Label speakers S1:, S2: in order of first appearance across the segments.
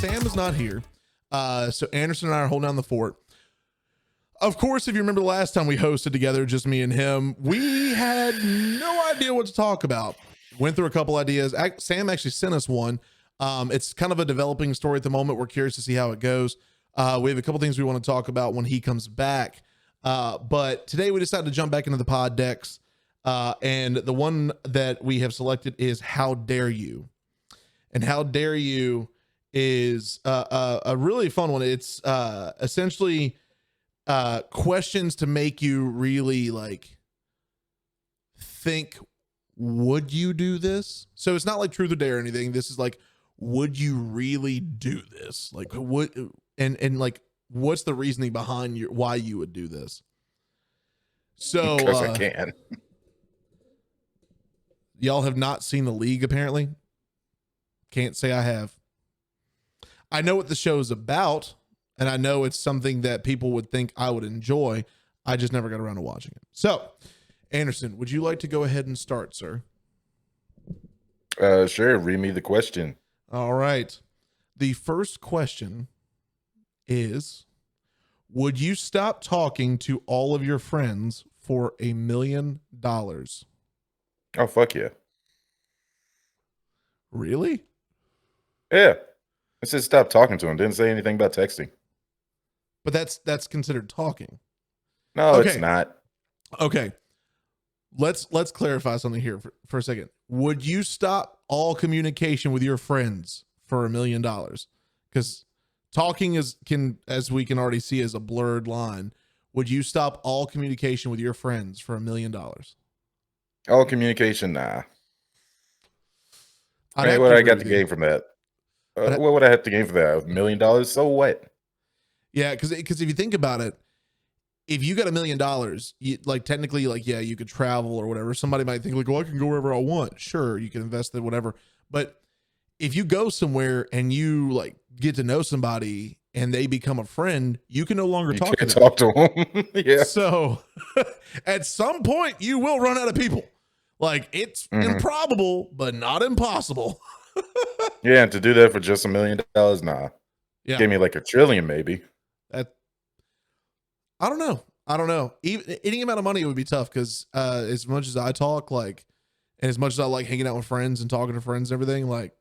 S1: Sam is not here. So Anderson and I are holding down the fort. Of course, if you remember the last time we hosted together, just me and him, we had no idea what to talk about. Went through a couple ideas. Sam actually sent us one. It's kind of a developing story at the moment. We're curious to see how it goes. We have a couple things we want to talk about when he comes back. But today we decided to jump back into the pod decks. And the one that we have selected is How Dare You? And How Dare You is a really fun one. It's essentially questions to make you really like think, would you do this? So it's not like truth or dare or anything. This is like, would you really do this? Like would, and like, what's the reasoning behind why you would do this? So
S2: because I can.
S1: Y'all have not seen The League, apparently. Can't say I have. I know what the show is about, and I know it's something that people would think I would enjoy. I just never got around to watching it. So, Anderson, would you like to go ahead and start, sir?
S2: Sure. Read me the question.
S1: All right. The first question is, would you stop talking to all of your friends for $1 million?
S2: Oh, fuck yeah.
S1: Really?
S2: Yeah. I said stop talking to him. Didn't say anything about texting.
S1: But that's considered talking.
S2: No,
S1: Okay.
S2: it's not.
S1: Okay. Let's clarify something here for a second. Would you stop all communication with your friends for $1 million? Because talking as we can already see, is a blurred line. Would you stop all communication with your friends for $1 million?
S2: All communication, nah.
S1: What
S2: What I got to gain from that? What would I have to gain for that? $1 million? So what?
S1: Yeah, because if you think about it, if you got $1 million, you like technically like, yeah, you could travel or whatever. Somebody might think like, well, I can go wherever I want. Sure, you can invest in whatever. But if you go somewhere and you like get to know somebody and they become a friend, you can no longer talk to
S2: them. Yeah.
S1: So at some point you will run out of people. Like it's improbable, but not impossible.
S2: Yeah, and to do that for just $1 million, nah.
S1: Yeah.
S2: Give me like $1 trillion, maybe.
S1: I don't know. Even any amount of money would be tough because as much as I talk, like, and as much as I like hanging out with friends and talking to friends and everything, like,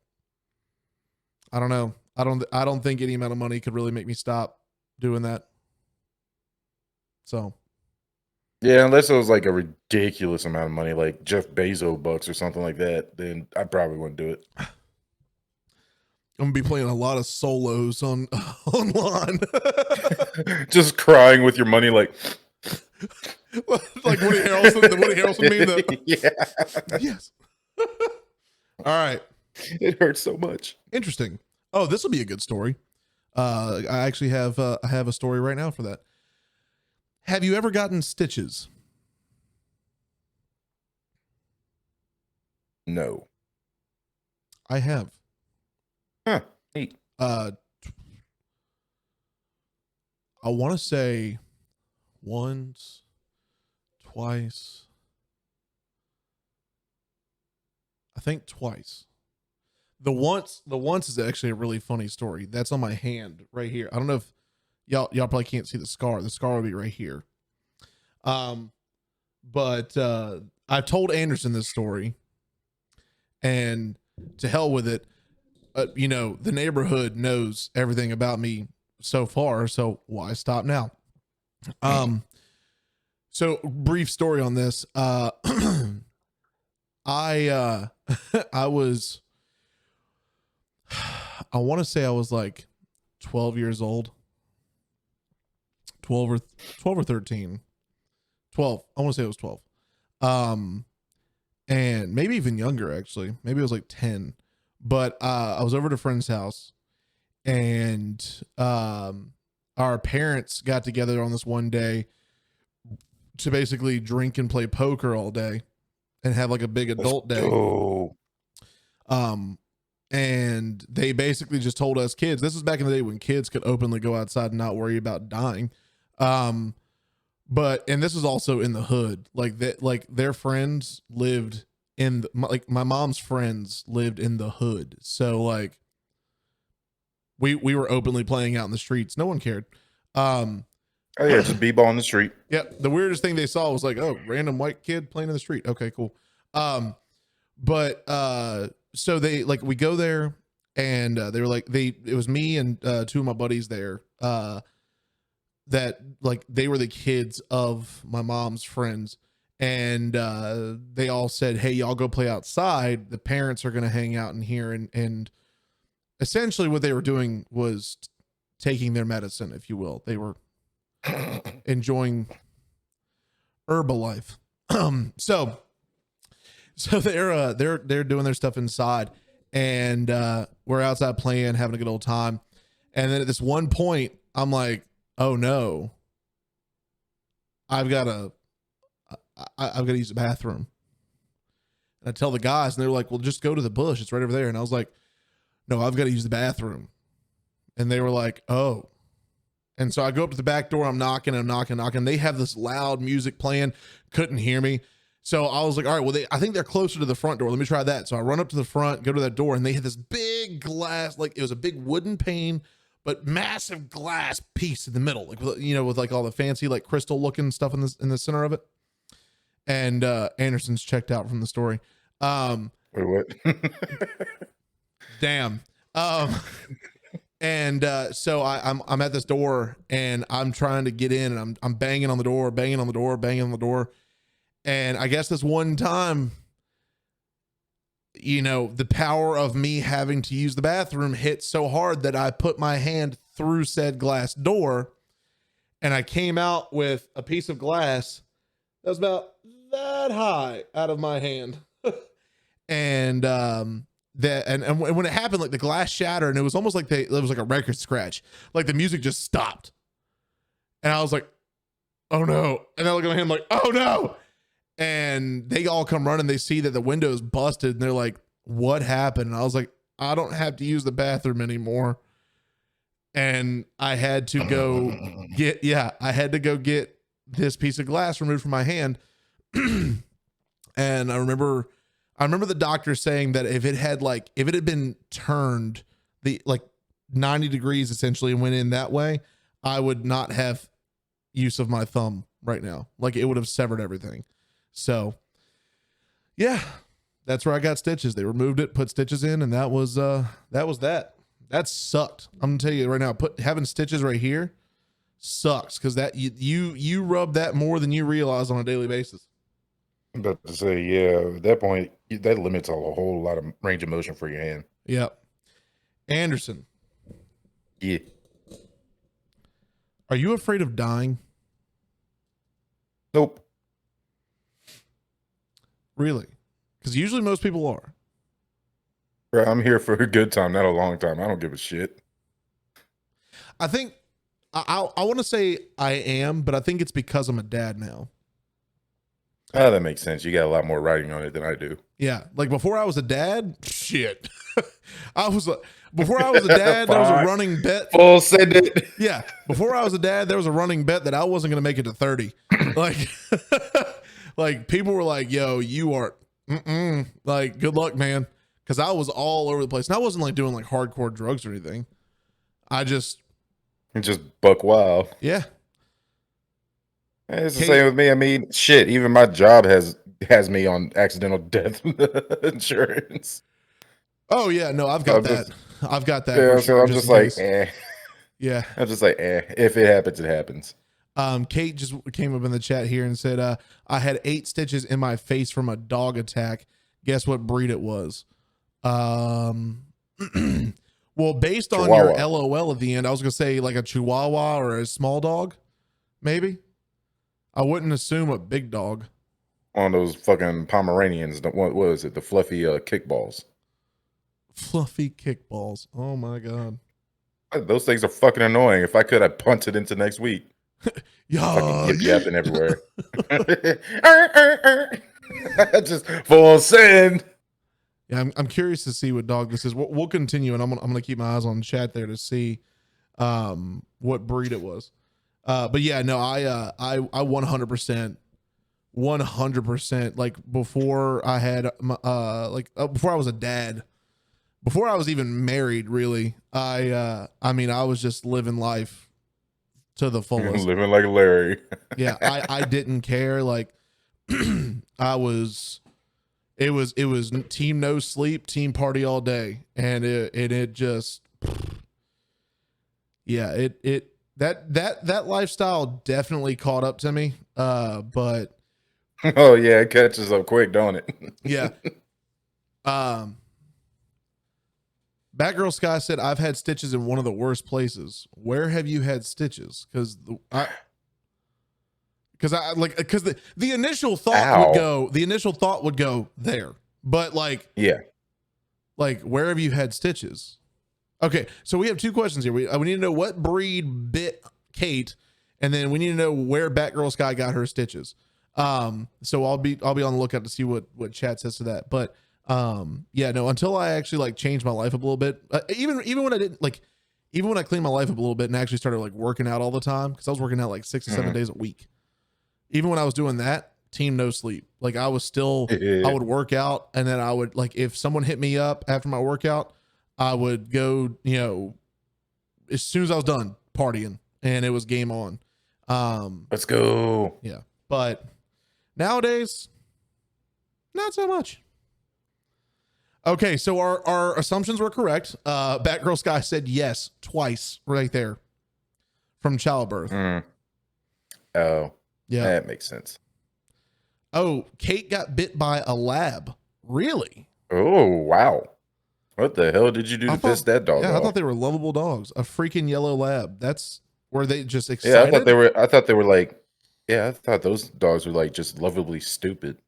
S1: I don't know. I don't think any amount of money could really make me stop doing that. So.
S2: Yeah, unless it was like a ridiculous amount of money, like Jeff Bezos bucks or something like that, then I probably wouldn't do it.
S1: I'm gonna be playing a lot of solos online.
S2: Just crying with your money, like
S1: like Woody Harrelson, the Woody Harrelson meme.
S2: Yeah.
S1: Yes. All right.
S2: It hurts so much.
S1: Interesting. Oh, this will be a good story. I actually have I have a story right now for that. Have you ever gotten stitches?
S2: No.
S1: I have.
S2: Huh. Neat.
S1: I want to say once, twice. I think twice. The once is actually a really funny story. That's on my hand right here. I don't know if y'all probably can't see the scar. The scar will be right here. But I've told Anderson this story, and to hell with it. You know, the neighborhood knows everything about me so far, so why stop now? So brief story on this. I was, I want to say I was like 12 years old, 12 or 13, 12. I want to say it was 12. And maybe even younger, actually. Maybe it was like 10. But I was over at a friend's house, and our parents got together on this one day to basically drink and play poker all day and have like a big adult day. And they basically just told us kids, this was back in the day when kids could openly go outside and not worry about dying. But, and this was also in the hood, like that, like their friends lived in like my mom's friends lived in the hood. So like we were openly playing out in the streets. No one cared.
S2: Oh yeah, just b-ball in the street.
S1: Yeah, the weirdest thing they saw was like, oh, random white kid playing in the street. Okay, cool. But so they like we go there, and they were like it was me and two of my buddies there. That like they were the kids of my mom's friends, and they all said, hey, y'all go play outside. The parents are gonna hang out in here, and essentially what they were doing was taking their medicine, if you will. They were enjoying Herbalife. So they're doing their stuff inside, and we're outside playing, having a good old time. And then at this one point, I'm like, oh no, I've got to use the bathroom. And I tell the guys, and they're like, well, just go to the bush. It's right over there. And I was like, no, I've got to use the bathroom. And they were like, oh. And so I go up to the back door. I'm knocking. They have this loud music playing. Couldn't hear me. So I was like, all right, well, I think they're closer to the front door. Let me try that. So I run up to the front, go to that door, and they had this big glass, like it was a big wooden pane, but massive glass piece in the middle, like, you know, with like all the fancy, like crystal looking stuff in the center of it. And Anderson's checked out from the story.
S2: Wait, what?
S1: Damn. And so I'm at this door, and I'm trying to get in, and I'm banging on the door. And I guess this one time, you know, the power of me having to use the bathroom hit so hard that I put my hand through said glass door, and I came out with a piece of glass that was about that high out of my hand. And and when it happened, like the glass shattered, and it was almost like it was like a record scratch. Like the music just stopped. And I was like, oh no. And I look at my hand, I'm like, oh no. And they all come running. They see that the window is busted, and they're like, what happened? And I was like, I don't have to use the bathroom anymore. And I had to go get this piece of glass removed from my hand. And I remember the doctor saying that if it had been turned like 90 degrees essentially and went in that way, I would not have use of my thumb right now. Like it would have severed everything. So yeah, that's where I got stitches. They removed it, put stitches in, and that was that. That sucked. I'm gonna tell you right now, having stitches right here sucks, because that you rub that more than you realize on a daily basis.
S2: I'm about to say, yeah, at that point, that limits a whole lot of range of motion for your hand.
S1: Yep. Anderson.
S2: Yeah.
S1: Are you afraid of dying?
S2: Nope.
S1: Really? Because usually most people are.
S2: Bro, I'm here for a good time, not a long time. I don't give a shit.
S1: I think I want to say I am, but I think it's because I'm a dad now.
S2: Oh, that makes sense. You got a lot more writing on it than I do.
S1: Yeah, like before I was a dad, shit. Before I was a dad, there was a running bet.
S2: Full send it.
S1: Yeah, before I was a dad, there was a running bet that I wasn't going to make it to 30. Like, like people were like, "Yo, you are, like, good luck, man," because I was all over the place, and I wasn't like doing like hardcore drugs or anything. I just
S2: buck wild.
S1: Yeah.
S2: It's the same with me. I mean, shit, even my job has me on accidental death insurance.
S1: Oh yeah, no, I've got that. I've got that.
S2: Yeah, so I'm just like, eh.
S1: Yeah.
S2: I'm just like, eh. If it happens, it happens.
S1: Kate just came up in the chat here and said, I had 8 stitches in my face from a dog attack. Guess what breed it was? Well, based on
S2: Chihuahua.
S1: your LOL at the end, I was gonna say like a Chihuahua or a small dog, maybe. I wouldn't assume a big dog.
S2: On those fucking Pomeranians, what was it? The fluffy kickballs.
S1: Fluffy kickballs. Oh my god.
S2: Those things are fucking annoying. If I could, I'd punt it into next week. Fucking yapping everywhere. Just full send.
S1: Yeah, I'm curious to see what dog this is. We'll continue, and I'm gonna keep my eyes on the chat there to see what breed it was. But yeah, no, I 100%, like before I had before I was a dad, before I was even married, really, I mean, I was just living life to the fullest.
S2: Living like Larry.
S1: Yeah, I didn't care. Like, I was, it was team no sleep, team party all day, and it just, yeah, that lifestyle definitely caught up to me. But
S2: Oh yeah, it catches up quick, don't it?
S1: yeah, um. Batgirl Sky said, "I've had stitches in one of the worst places. Where have you had stitches? Because because the initial thought would
S2: Ow.
S1: go, there, but
S2: Yeah.
S1: like where have you had stitches? Okay, so we have two questions here. We need to know what breed bit Kate, and then we need to know where Batgirl Sky got her stitches. So I'll be on the lookout to see what chat says to that. But yeah, no, until I actually like changed my life up a little bit, even when I didn't like, even when I cleaned my life up a little bit and actually started like working out all the time, because I was working out like 6 to 7 days a week. Even when I was doing that, team no sleep. Like I was still, I would work out, and then I would, like, if someone hit me up after my workout, I would go, you know, as soon as I was done partying, and it was game on.
S2: Let's go.
S1: Yeah, but nowadays, not so much. Okay, so our assumptions were correct. Batgirl Sky said yes twice right there from childbirth.
S2: Oh,
S1: Yeah,
S2: that makes sense.
S1: Oh, Kate got bit by a lab. Really?
S2: Oh wow. What the hell did you do to piss that dog
S1: Yeah,
S2: off?
S1: I thought they were lovable dogs. A freaking yellow lab. That's were they just excited?
S2: Yeah, I thought they were like, yeah, I thought those dogs were like just lovably stupid.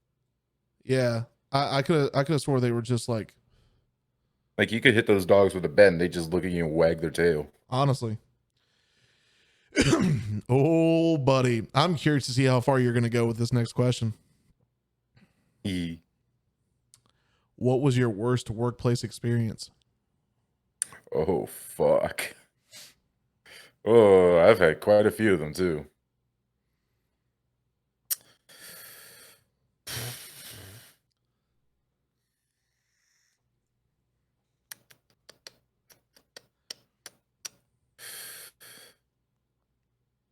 S1: Yeah, I could have swore they were just like,
S2: you could hit those dogs with a bat and they just look at you and wag their tail.
S1: honestly. Oh, buddy, I'm curious to see how far you're going to go with this next question. What was your worst workplace experience?
S2: Oh fuck. Oh, I've had quite a few of them too.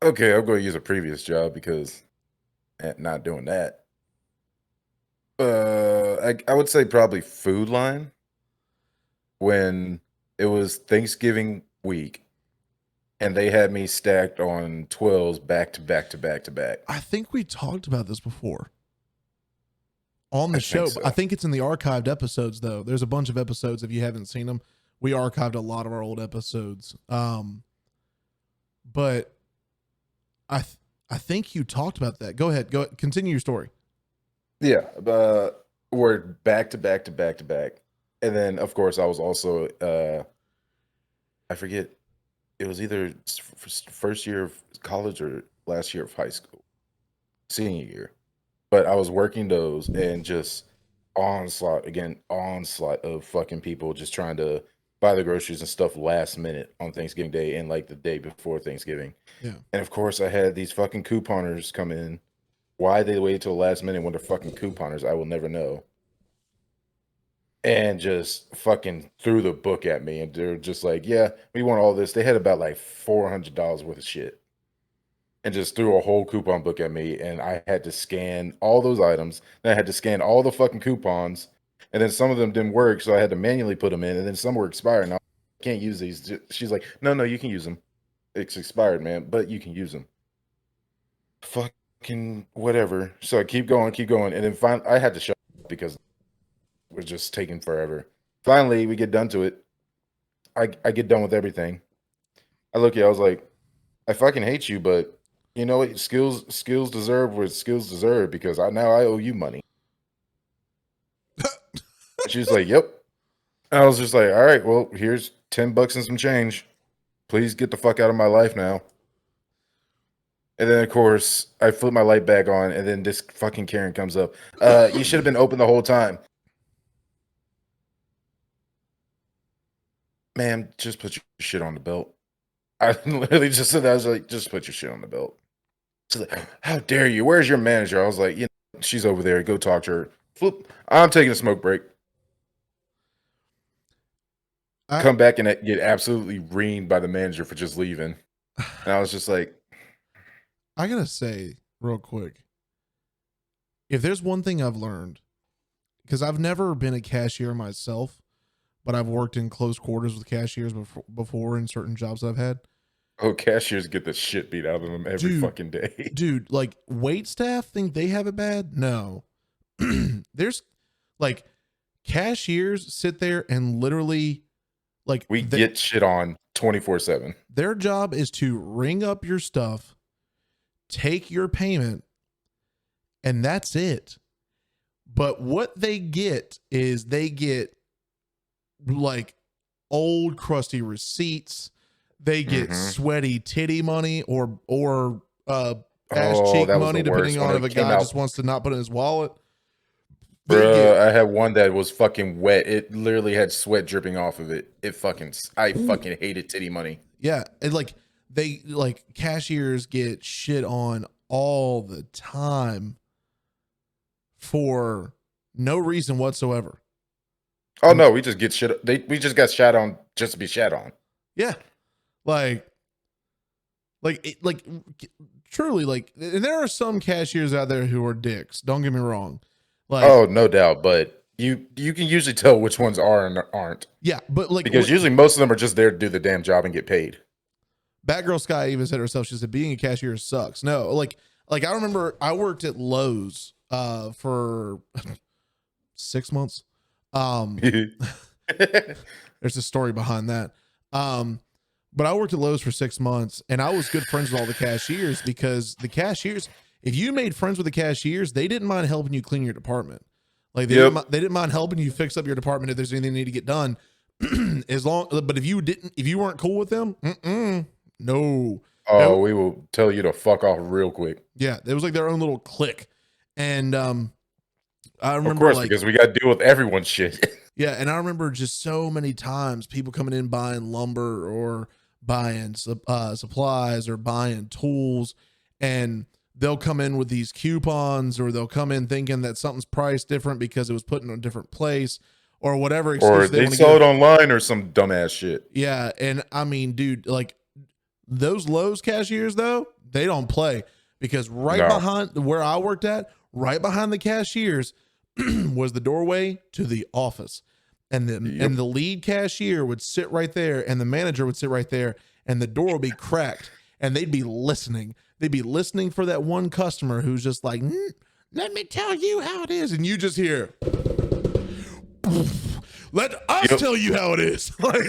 S2: Okay, I'm going to use a previous job because not doing that. I would say probably Food Line when it was Thanksgiving week and they had me stacked on 12s back to back to back to back.
S1: I think we talked about this before on the
S2: I
S1: show.
S2: think so.
S1: I think it's in the archived episodes, though. There's a bunch of episodes. If you haven't seen them, we archived a lot of our old episodes. But I think you talked about that. Go ahead. Continue your story.
S2: Yeah, we're back to back to back to back. And then, of course, I was also, I forget, it was either first year of college or last year of high school, senior year. But I was working those and just onslaught of fucking people just trying to buy the groceries and stuff last minute on Thanksgiving Day and like the day before Thanksgiving.
S1: Yeah.
S2: And of course, I had these fucking couponers come in. Why they waited till the last minute when they're fucking couponers, I will never know. And just fucking threw the book at me. And they're just like, yeah, we want all this. They had about like $400 worth of shit. And just threw a whole coupon book at me. And I had to scan all those items. Then I had to scan all the fucking coupons. And then some of them didn't work. So I had to manually put them in. And then some were expired. And I can't use these. She's like, no, you can use them. It's expired, man. But you can use them. Fucking whatever. So I keep going. And then finally, I had to shut up because it was just taking forever. Finally, we get done to it. I get done with everything. I look at it, I was like, I fucking hate you, but you know what? Skills deserve what skills deserve because now I owe you money. She was like, yep. And I was just like, all right, well, here's $10 and some change. Please get the fuck out of my life now. And then, of course, I flip my light back on, and then this fucking Karen comes up. You should have been open the whole time. Ma'am, just put your shit on the belt. I literally just said that. I was like, just put your shit on the belt. She's like, how dare you? Where's your manager? I was like, she's over there. Go talk to her. Flip. I'm taking a smoke break.
S1: I
S2: come back and get absolutely reamed by the manager for just leaving. And I was just like,
S1: I gotta say real quick, if there's one thing I've learned, because I've never been a cashier myself, but I've worked in close quarters with cashiers before in certain jobs I've had.
S2: oh, cashiers get the shit beat out of them every
S1: Dude,
S2: fucking day.
S1: dude, like wait staff think they have it bad? No. There's like cashiers sit there and literally like
S2: We get shit on 24/7.
S1: their job is to ring up your stuff, take your payment, and that's it. But what they get is they get like old crusty receipts. They get sweaty titty money or ass
S2: Oh,
S1: cheek
S2: that was
S1: money,
S2: the worst
S1: depending
S2: when
S1: on if
S2: it
S1: a
S2: came
S1: guy
S2: out.
S1: just wants to not put it in his wallet. They
S2: Bruh,
S1: get
S2: I had one that was fucking wet. It literally had sweat dripping off of it. I fucking hated titty money.
S1: yeah, and like they like cashiers get shit on all the time for no reason whatsoever.
S2: Oh no, we just get shit. We just got shat on just to be shat on.
S1: Yeah, like truly, like, and there are some cashiers out there who are dicks. Don't get me wrong. Like,
S2: Oh, no doubt, but you can usually tell which ones are and aren't,
S1: yeah, but like,
S2: because usually most of them are just there to do the damn job and get paid.
S1: Batgirl Sky even said herself, she said being a cashier sucks. No, like I remember I worked at Lowe's for 6 months. There's a story behind that. But I worked at Lowe's for 6 months and I was good friends with all the cashiers because the cashiers, if you made friends with the cashiers, they didn't mind helping you clean your department. Like they didn't mind helping you fix up your department if there's anything you need to get done. But if you weren't cool with them, no.
S2: Oh, we will tell you to fuck off real quick.
S1: Yeah, it was like their own little clique. And I remember,
S2: of course,
S1: like,
S2: because we got to deal with everyone's shit.
S1: yeah, and I remember just so many times people coming in buying lumber or buying supplies or buying tools, and they'll come in with these coupons or they'll come in thinking that something's priced different because it was put in a different place or whatever excuse
S2: Or they saw it online or some dumbass shit.
S1: Yeah, and I mean, dude, like those Lowe's cashiers though, they don't play because behind where I worked at, right behind the cashiers was the doorway to the office. And the lead cashier would sit right there and the manager would sit right there and the door would be cracked and they'd be listening. They'd be listening for that one customer who's just like, let me tell you how it is. And you just hear, let us tell you how it is. Like,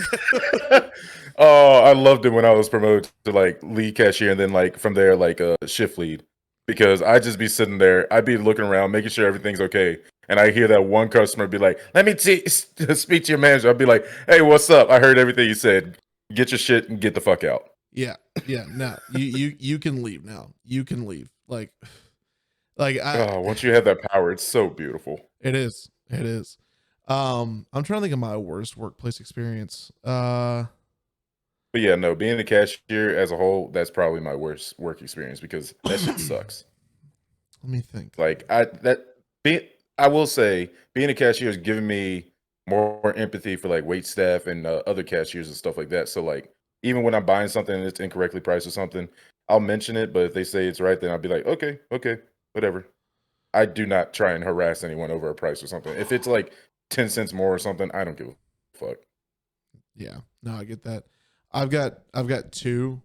S2: oh, I loved it when I was promoted to like lead cashier and then like from there like shift lead, because I'd just be sitting there, I'd be looking around making sure everything's okay, and I hear that one customer be like, let me speak to your manager. I'd be like, hey, what's up? I heard everything you said. Get your shit and get the fuck out.
S1: Yeah, no, you can leave now. You can leave. Like
S2: once you have that power, it's so beautiful.
S1: It is. I'm trying to think of my worst workplace experience.
S2: But yeah, no, being a cashier as a whole, that's probably my worst work experience because that shit sucks.
S1: Let me think.
S2: Like I will say being a cashier has given me more empathy for like wait staff and other cashiers and stuff like that. So like even when I'm buying something and it's incorrectly priced or something, I'll mention it. But if they say it's right, then I'll be like, okay, whatever. I do not try and harass anyone over a price or something. If it's like 10 cents more or something, I don't give a fuck.
S1: Yeah, no, I get that. I've got two.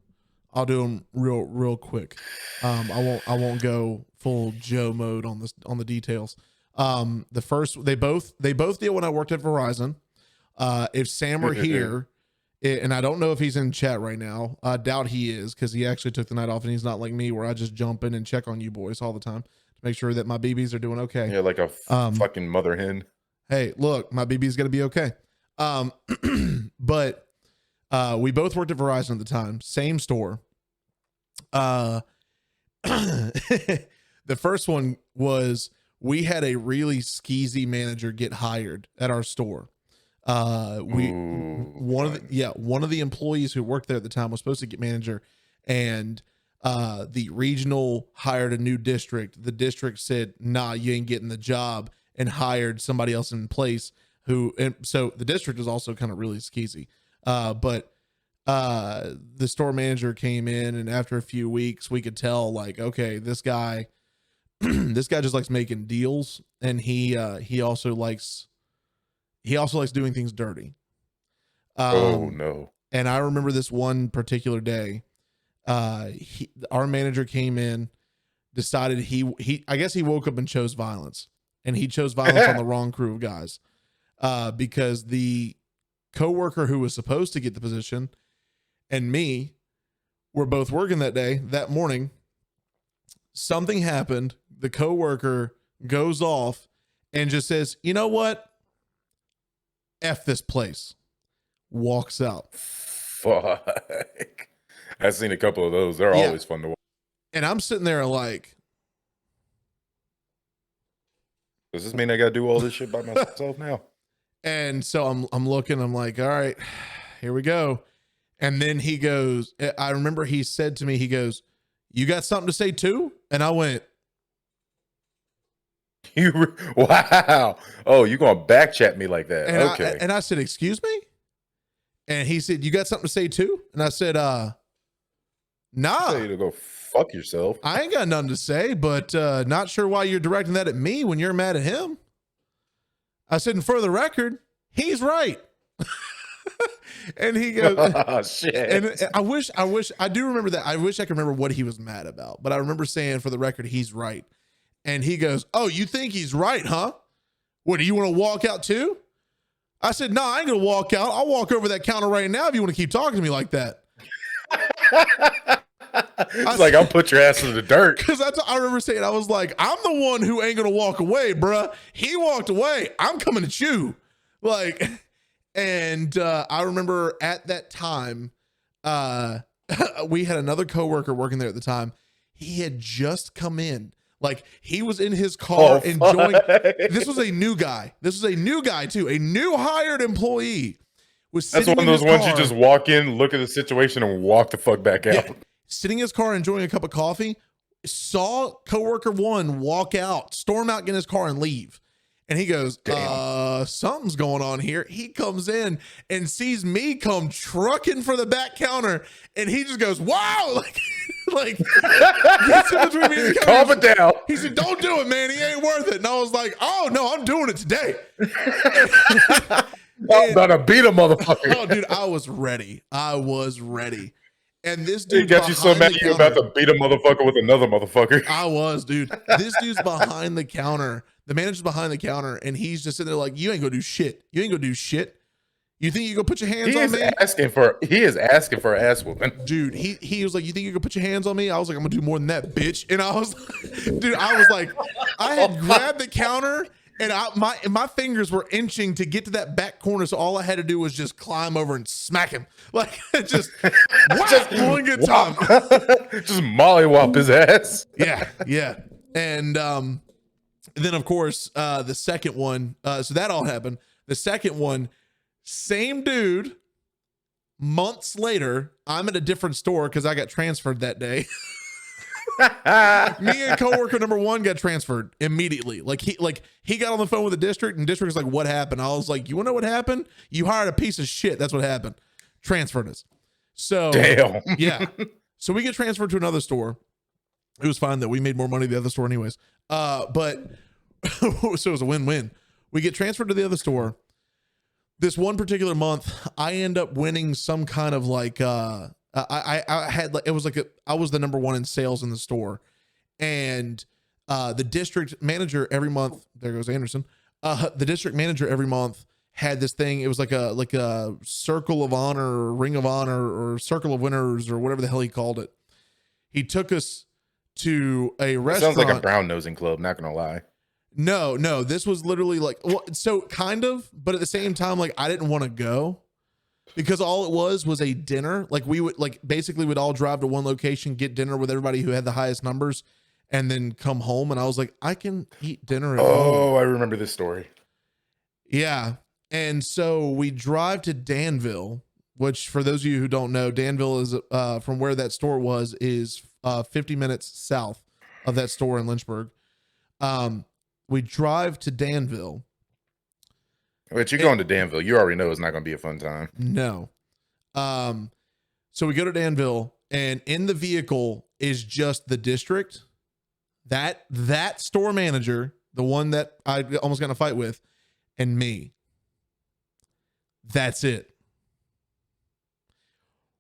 S1: I'll do them real quick. I won't go full Joe mode on the details. The first, they both deal when I worked at Verizon. If Sam were here, and I don't know if he's in chat right now. I doubt he is because he actually took the night off and he's not like me where I just jump in and check on you boys all the time to make sure that my BBs are doing okay.
S2: Yeah, like a fucking mother hen.
S1: Hey, look, my BB's gonna be okay. But we both worked at Verizon at the time, same store. The first one was we had a really skeezy manager get hired at our store. One of the employees who worked there at the time was supposed to get manager, and the regional hired a new district. The district said, nah, you ain't getting the job, and hired somebody else in place and so the district is also kind of really skeezy. But the store manager came in, and after a few weeks, we could tell like, okay, this guy, this guy just likes making deals, and he also likes doing things dirty.
S2: Oh no.
S1: And I remember this one particular day, our manager came in, decided I guess he woke up and chose violence, and he chose violence on the wrong crew of guys, because the coworker who was supposed to get the position and me were both working that morning. Something happened. The coworker goes off and just says, "You know what? F this place." Walks out.
S2: Fuck. I've seen a couple of those. They're always fun to watch.
S1: And I'm sitting there like,
S2: does this mean I gotta do all this shit by myself now?
S1: And so I'm looking, I'm like, all right, here we go. And then he goes, I remember he said to me, he goes, "You got something to say too?" And I went,
S2: wow. Oh, you gonna back chat me like that?
S1: and
S2: Okay.
S1: I said, "Excuse me?" And he said, "You got something to say too?" And I said, "Nah,
S2: Tell you to go fuck yourself.
S1: I ain't got nothing to say, but not sure why you're directing that at me when you're mad at him." I said, "And for the record, he's right." And he goes,
S2: Oh, shit.
S1: and I do remember that. I wish I could remember what he was mad about, but I remember saying, "For the record, he's right." And he goes, "Oh, you think he's right, huh? What, do you want to walk out too?" I said, "No, I ain't gonna walk out. I'll walk over that counter right now if you want to keep talking to me like that."
S2: It's like, I'll put your ass in the dirt.
S1: Because I remember saying, I was like, "I'm the one who ain't gonna walk away, bruh. He walked away. I'm coming at you." Like, and I remember at that time, we had another coworker working there at the time. He had just come in. Like, he was in his car enjoying. This was a new guy. This was a new guy too. A new hired employee was
S2: That's
S1: sitting
S2: one of
S1: in
S2: those
S1: his
S2: ones you
S1: car.
S2: just walk in, look at the situation, and walk the fuck back out.
S1: Yeah. Sitting in his car enjoying a cup of coffee, saw coworker one walk out, storm out, get in his car and leave. And he goes, "Something's going on here." He comes in and sees me come trucking for the back counter, and he just goes, "Wow!" Like gets in between me and the
S2: Calm it down.
S1: He said, "Don't do it, man. He ain't worth it." And I was like, "Oh no, I'm doing it today."
S2: I'm gonna beat a motherfucker.
S1: Oh, dude, I was ready. And this
S2: He
S1: dude
S2: got you so mad you about to beat a motherfucker with another motherfucker.
S1: I was, dude. This dude's behind the counter. The manager's behind the counter, and he's just sitting there like, "You ain't gonna do shit. You ain't gonna do shit. You think you gonna put your hands on me?"
S2: He is asking for an ass whooping.
S1: Dude, he was like, "You think you can put your hands on me?" I was like, "I'm gonna do more than that, bitch." And I was dude, I was like, I had grabbed the counter, and my fingers were inching to get to that back corner, so all I had to do was just climb over and smack him. Like, just one good time.
S2: Just mollywop his ass.
S1: Yeah. And then of course the second one, so that all happened. The second one, same dude. Months later, I'm at a different store because I got transferred that day. Me and coworker number one got transferred immediately. Like he got on the phone with the district, and district was like, "What happened?" I was like, "You wanna know what happened? You hired a piece of shit. That's what happened. Transferred us." So
S2: damn.
S1: Yeah. So we get transferred to another store. It was fine that we made more money at the other store anyways. But so it was a win-win. We get transferred to the other store. This one particular month, I end up winning some kind of like I had like, it was like I was the number one in sales in the store, and the district manager every month, there goes Anderson, the district manager every month had this thing. It was like a circle of honor or ring of honor or circle of winners or whatever the hell he called it. He took us to a restaurant.
S2: Sounds like a brown nosing club, not gonna lie.
S1: No, this was literally like, well, so kind of, but at the same time, like, I didn't want to go because all it was a dinner. Like, we would basically would all drive to one location, get dinner with everybody who had the highest numbers, and then come home. And I was like, I can eat dinner at home.
S2: I remember this story.
S1: Yeah. And so we drive to Danville, which for those of you who don't know, Danville is from where that store was is 50 minutes south of that store in Lynchburg. We drive to Danville.
S2: But you're going to Danville. You already know it's not going to be a fun time.
S1: No. So we go to Danville, and in the vehicle is just the district, that store manager, the one that I almost got in a fight with, and me. That's it.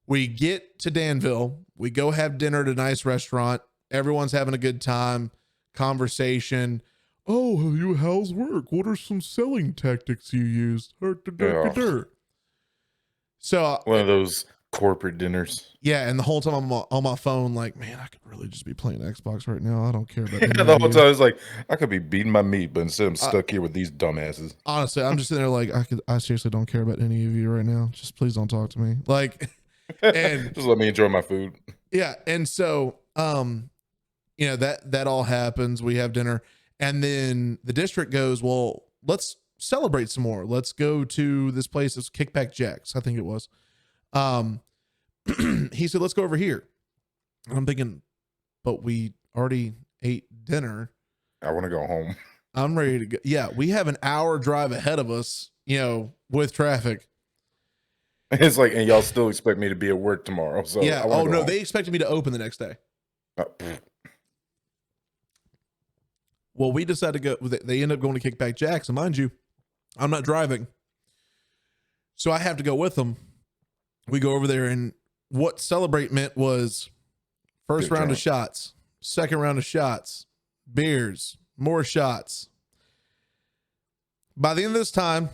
S1: We get to Danville. We go have dinner at a nice restaurant. Everyone's having a good time. Conversation. Oh, how's work? What are some selling tactics you used? So
S2: one of those corporate dinners.
S1: Yeah, and the whole time I'm on my phone, like, man, I could really just be playing Xbox right now. I don't care about any
S2: The
S1: of
S2: whole
S1: you.
S2: time I was like, I could be beating my meat, but instead I'm stuck here with these dumbasses.
S1: Honestly, I'm just sitting there like, I seriously don't care about any of you right now. Just please don't talk to me. Like, and
S2: just let me enjoy my food.
S1: Yeah, and so that all happens. We have dinner, and then the district goes, well, let's celebrate some more. Let's go to this place. It's Kickback Jack's, I think it was. He said, let's go over here. And I'm thinking, but we already ate dinner.
S2: I want to go home.
S1: I'm ready to go. Yeah, we have an hour drive ahead of us, with traffic.
S2: It's like, and y'all still expect me to be at work tomorrow. So
S1: yeah. Oh no,
S2: home.
S1: they expected me to open the next day. Well, we decided to go. They end up going to Kickback Jack's, and mind you, I'm not driving, so I have to go with them. We go over there, and what celebrate meant was first round of shots, second round of shots, beers, more shots. By the end of this time,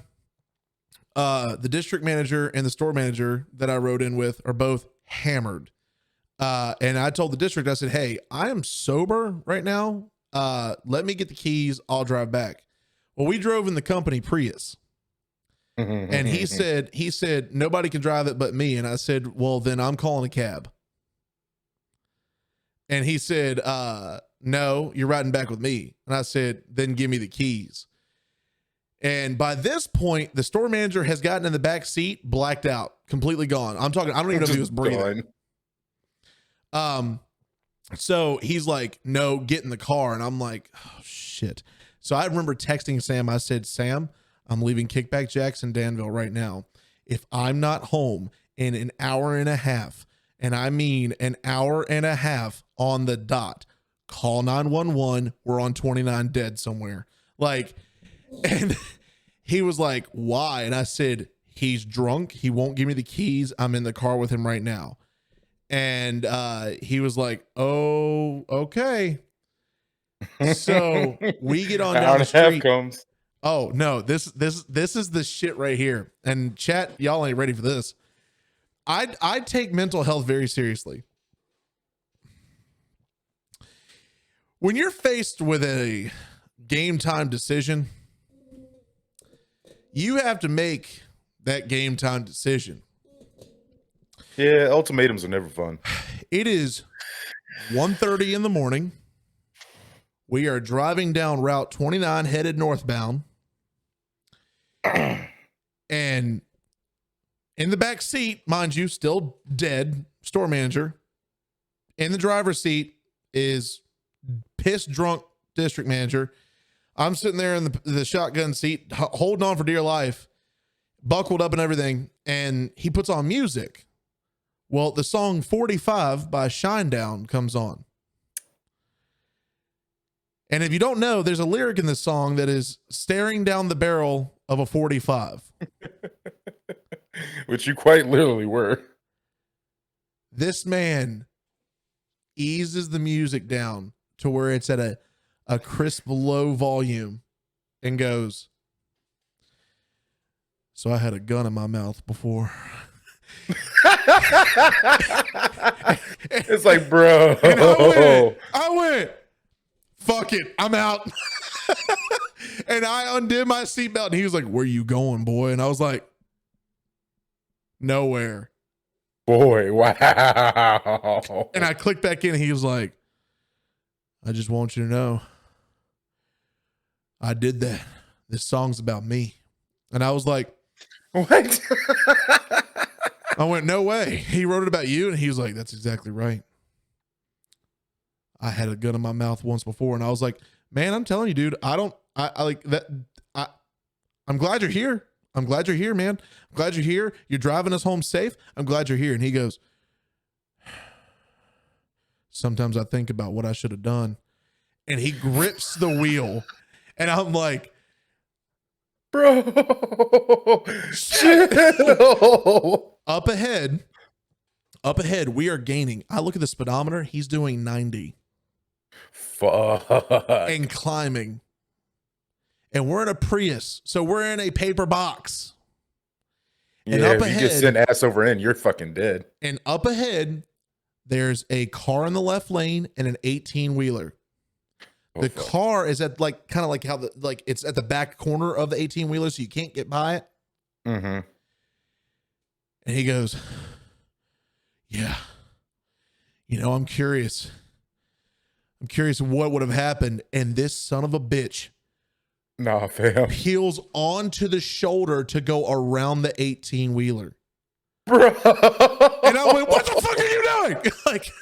S1: the district manager and the store manager that I rode in with are both hammered. And I told the district, I said, hey, I am sober right now. Let me get the keys. I'll drive back. Well, we drove in the company Prius. And he said, nobody can drive it but me. And I said, well, then I'm calling a cab. And he said, no, you're riding back with me. And I said, then give me the keys. And by this point, the store manager has gotten in the back seat, blacked out, completely gone. I don't even know if he was breathing. So he's like, no, get in the car. And I'm like, oh shit. So I remember texting Sam. I said, Sam, I'm leaving Kickback Jack's in Danville right now. If I'm not home in an hour and a half, and I mean an hour and a half on the dot, call 911. We're on 29 dead somewhere. Like, and he was like, why? And I said, he's drunk. He won't give me the keys. I'm in the car with him right now. And he was like, oh, okay. So we get on down the street.
S2: Comes.
S1: Oh no, this is the shit right here. And chat, y'all ain't ready for this. I take mental health very seriously. When you're faced with a game time decision, you have to make that game time decision.
S2: Yeah, ultimatums are never fun.
S1: It is 1:30 in the morning. We are driving down Route 29 headed northbound. And in the back seat, mind you, still dead, store manager. In the driver's seat is pissed drunk district manager. I'm sitting there in the shotgun seat, holding on for dear life, buckled up and everything. And he puts on music. Well, the song 45 by Shinedown comes on. And if you don't know, there's a lyric in this song that is staring down the barrel of a 45.
S2: Which you quite literally were.
S1: This man eases the music down to where it's at a crisp low volume and goes, so I had a gun in my mouth before.
S2: It's like, bro.
S1: I went, fuck it, I'm out. And I undid my seatbelt and he was like, where you going, boy? And I was like, nowhere.
S2: Boy, wow.
S1: And I clicked back in and he was like, I just want you to know I did that. This song's about me. And I was like,
S2: what?
S1: I went, no way. He wrote it about you. And he was like, that's exactly right. I had a gun in my mouth once before. And I was like, man, I'm telling you, dude, I like that. I'm glad you're here. I'm glad you're here, man. I'm glad you're here. You're driving us home safe. I'm glad you're here. And he goes, sometimes I think about what I should have done. And he grips the wheel. And I'm like,
S2: bro, chill.
S1: Up ahead, we are gaining. I look at the speedometer. He's doing 90.
S2: Fuck.
S1: And climbing. And we're in a Prius. So we're in a paper box.
S2: Yeah,
S1: and up
S2: if
S1: ahead,
S2: you just send ass over in, you're fucking dead.
S1: And up ahead, there's a car in the left lane and an 18-wheeler. The car is at like kind of like how it's at the back corner of the 18-wheeler, so you can't get by it.
S2: Mm-hmm.
S1: And he goes, yeah, I'm curious. I'm curious what would have happened. And this son of a bitch peels onto the shoulder to go around the 18-wheeler.
S2: Bro.
S1: And I went, what the fuck are you doing? Like,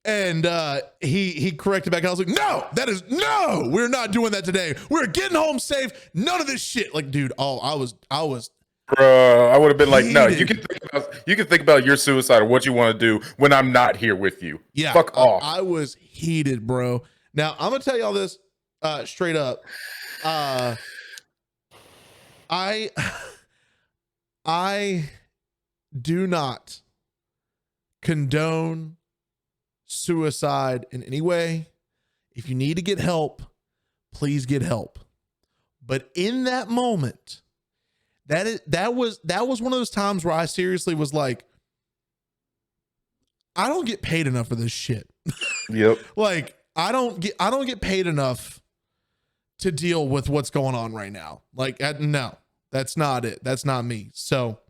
S1: and he corrected back. And I was like, no, we're not doing that today. We're getting home safe. None of this shit. Like, dude, I was
S2: bro, I would have been like,
S1: heated.
S2: no, you can think about your suicide or what you want to do when I'm not here with you.
S1: Yeah.
S2: Fuck off.
S1: I was heated, bro. Now I'm gonna tell y'all this straight up. I do not condone suicide in any way. If you need to get help, please get help. But in that moment, that was one of those times where I seriously was like, I don't get paid enough for this shit.
S2: Yep.
S1: Like I don't get paid enough to deal with what's going on right now. Like no, that's not it. That's not me. So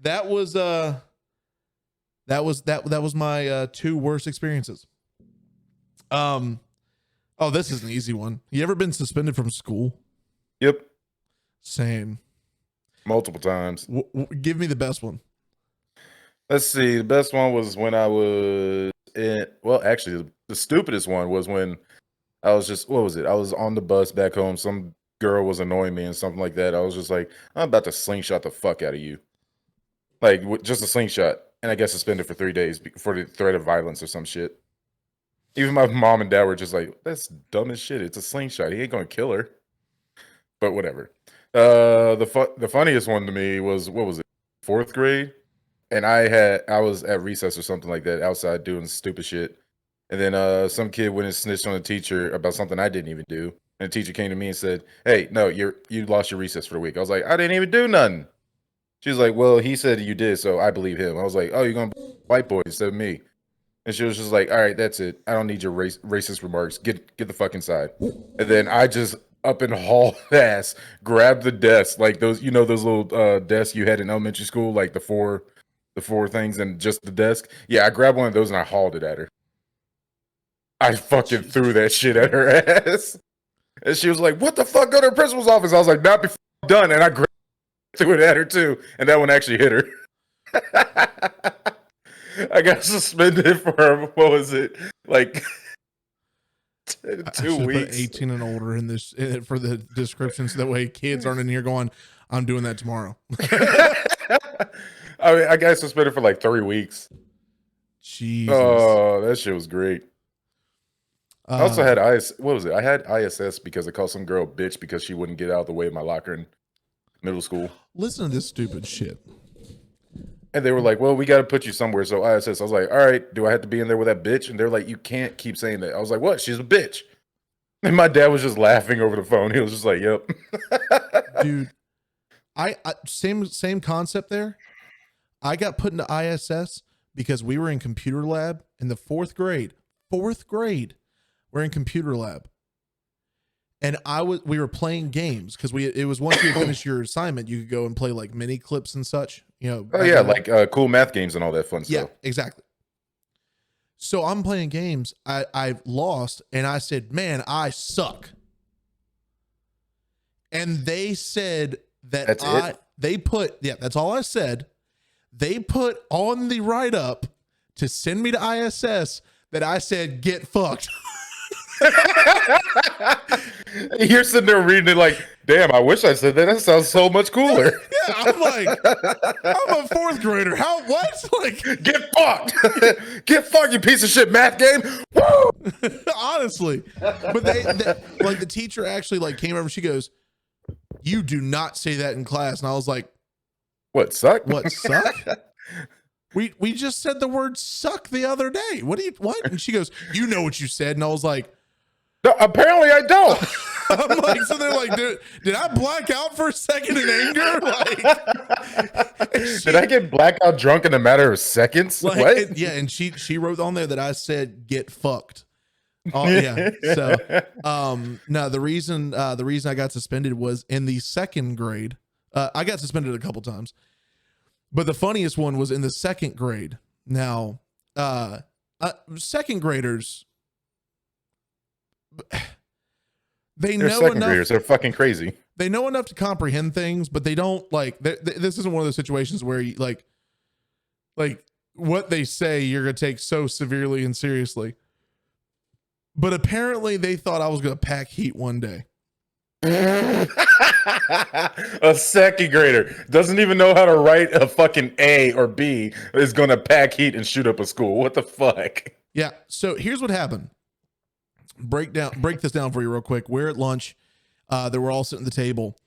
S1: that was my two worst experiences. Oh, this is an easy one. You ever been suspended from school?
S2: Yep.
S1: Same.
S2: Multiple times.
S1: Give me the best one.
S2: Let's see. The best one was when I was in, well, actually, the stupidest one was when I was just, what was it? I was on the bus back home. Some girl was annoying me and something like that. I was just like, I'm about to slingshot the fuck out of you. Like, just a slingshot. And I got suspended for 3 days for the threat of violence or some shit. Even my mom and dad were just like, that's dumb as shit. It's a slingshot. He ain't going to kill her. But whatever. The funniest one to me was, what was it? 4th grade. And I was at recess or something like that outside doing stupid shit. And then some kid went and snitched on the teacher about something I didn't even do. And the teacher came to me and said, hey, no, you lost your recess for the week. I was like, I didn't even do nothing. She was like, well, he said you did, so I believe him. I was like, oh, you're going to white boy instead of me. And she was just like, all right, that's it. I don't need your racist remarks. Get the fuck inside. And then I just up and hauled ass, grabbed the desk, like those, those little desks you had in elementary school, like the four things and just the desk. Yeah, I grabbed one of those and I hauled it at her. I fucking threw that shit at her ass. And she was like, what the fuck? Go to the principal's office. I was like, not before I'm done. And I threw it at her too. And that one actually hit her. I got suspended for, what was it? Like 2 weeks.
S1: Put 18 and older in this for the description so that way kids aren't in here going, I'm doing that tomorrow.
S2: I mean, I got suspended for like 3 weeks.
S1: Jesus.
S2: Oh, that shit was great. I also had what was it? I had ISS because I called some girl a bitch because she wouldn't get out of the way of my locker in middle school.
S1: Listen to this stupid shit.
S2: And they were like, well, we got to put you somewhere. So ISS, I was like, all right, do I have to be in there with that bitch? And they're like, you can't keep saying that. I was like, what? She's a bitch. And my dad was just laughing over the phone. He was just like, yep.
S1: Dude, I same concept there. I got put into ISS because we were in computer lab in the 4th grade. 4th grade. We're in computer lab. And we were playing games because it was once you finish your assignment, you could go and play like mini clips and such.
S2: Oh yeah, like cool math games and all that fun stuff.
S1: Yeah, exactly. So I'm playing games. I've lost, and I said, "Man, I suck." And they said that that's all I said. They put on the write up to send me to ISS that I said, "Get fucked."
S2: You're sitting there reading it like, Damn, I wish I said that. That sounds so much cooler.
S1: Yeah, I'm like, I'm a fourth grader. How, what? Like,
S2: Get fucked. Get fucked, you piece of shit math game. Woo!
S1: honestly. But like the teacher actually like came over, she goes, "You do not say that in class." And I was like,
S2: What, suck?
S1: "What, suck?" We just said the word suck the other day. What? And she goes, "You know what you said." And I was like,
S2: No, apparently I don't.
S1: I'm like, so they're like, did I black out for a second in anger? Like,
S2: Did I get blackout drunk in a matter of seconds?
S1: like,
S2: What?
S1: yeah, and she wrote on there that I said get fucked. Oh yeah. So no, the reason I got suspended was in the second grade. I got suspended a couple times, but the funniest one was in the second grade. Now, second graders,
S2: They're
S1: know
S2: second
S1: enough.
S2: graders. They're fucking crazy.
S1: They know enough to comprehend things, but they don't like. This isn't one of those situations where you like what they say you're gonna take so severely and seriously. But apparently, they thought I was gonna pack heat one day.
S2: A second grader doesn't even know how to write a fucking A or B is gonna pack heat and shoot up a school. What the fuck?
S1: Yeah. So here's what happened. Break this down for you real quick. We're at lunch. They were all sitting at the table,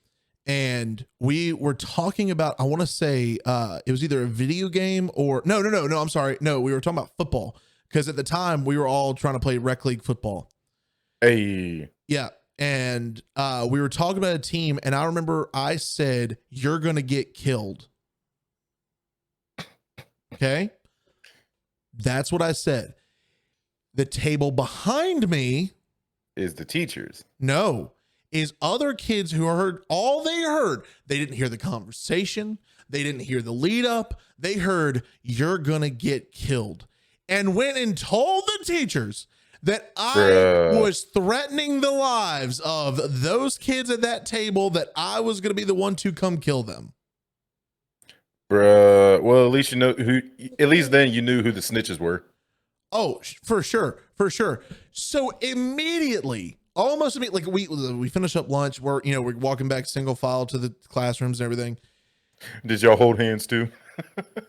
S1: and we were talking about, I want to say it was either a video game or no. I'm sorry. No, we were talking about football because at the time we were all trying to play rec league football.
S2: Hey.
S1: Yeah. And we were talking about a team, and I remember I said, "You're going to get killed." Okay. That's what I said. The table behind me
S2: Is the teachers.
S1: No, is other kids who heard all they heard. They didn't hear the conversation. They didn't hear the lead up. They heard, "You're going to get killed," and went and told the teachers that I was threatening the lives of those kids at that table, that I was going to be the one to come kill them.
S2: Bruh. Well, at least you know who, at least then you knew who the snitches were.
S1: Oh, for sure. For sure. So immediately, almost immediately, like we finish up lunch. We're walking back single file to the classrooms and everything.
S2: Did y'all hold hands too?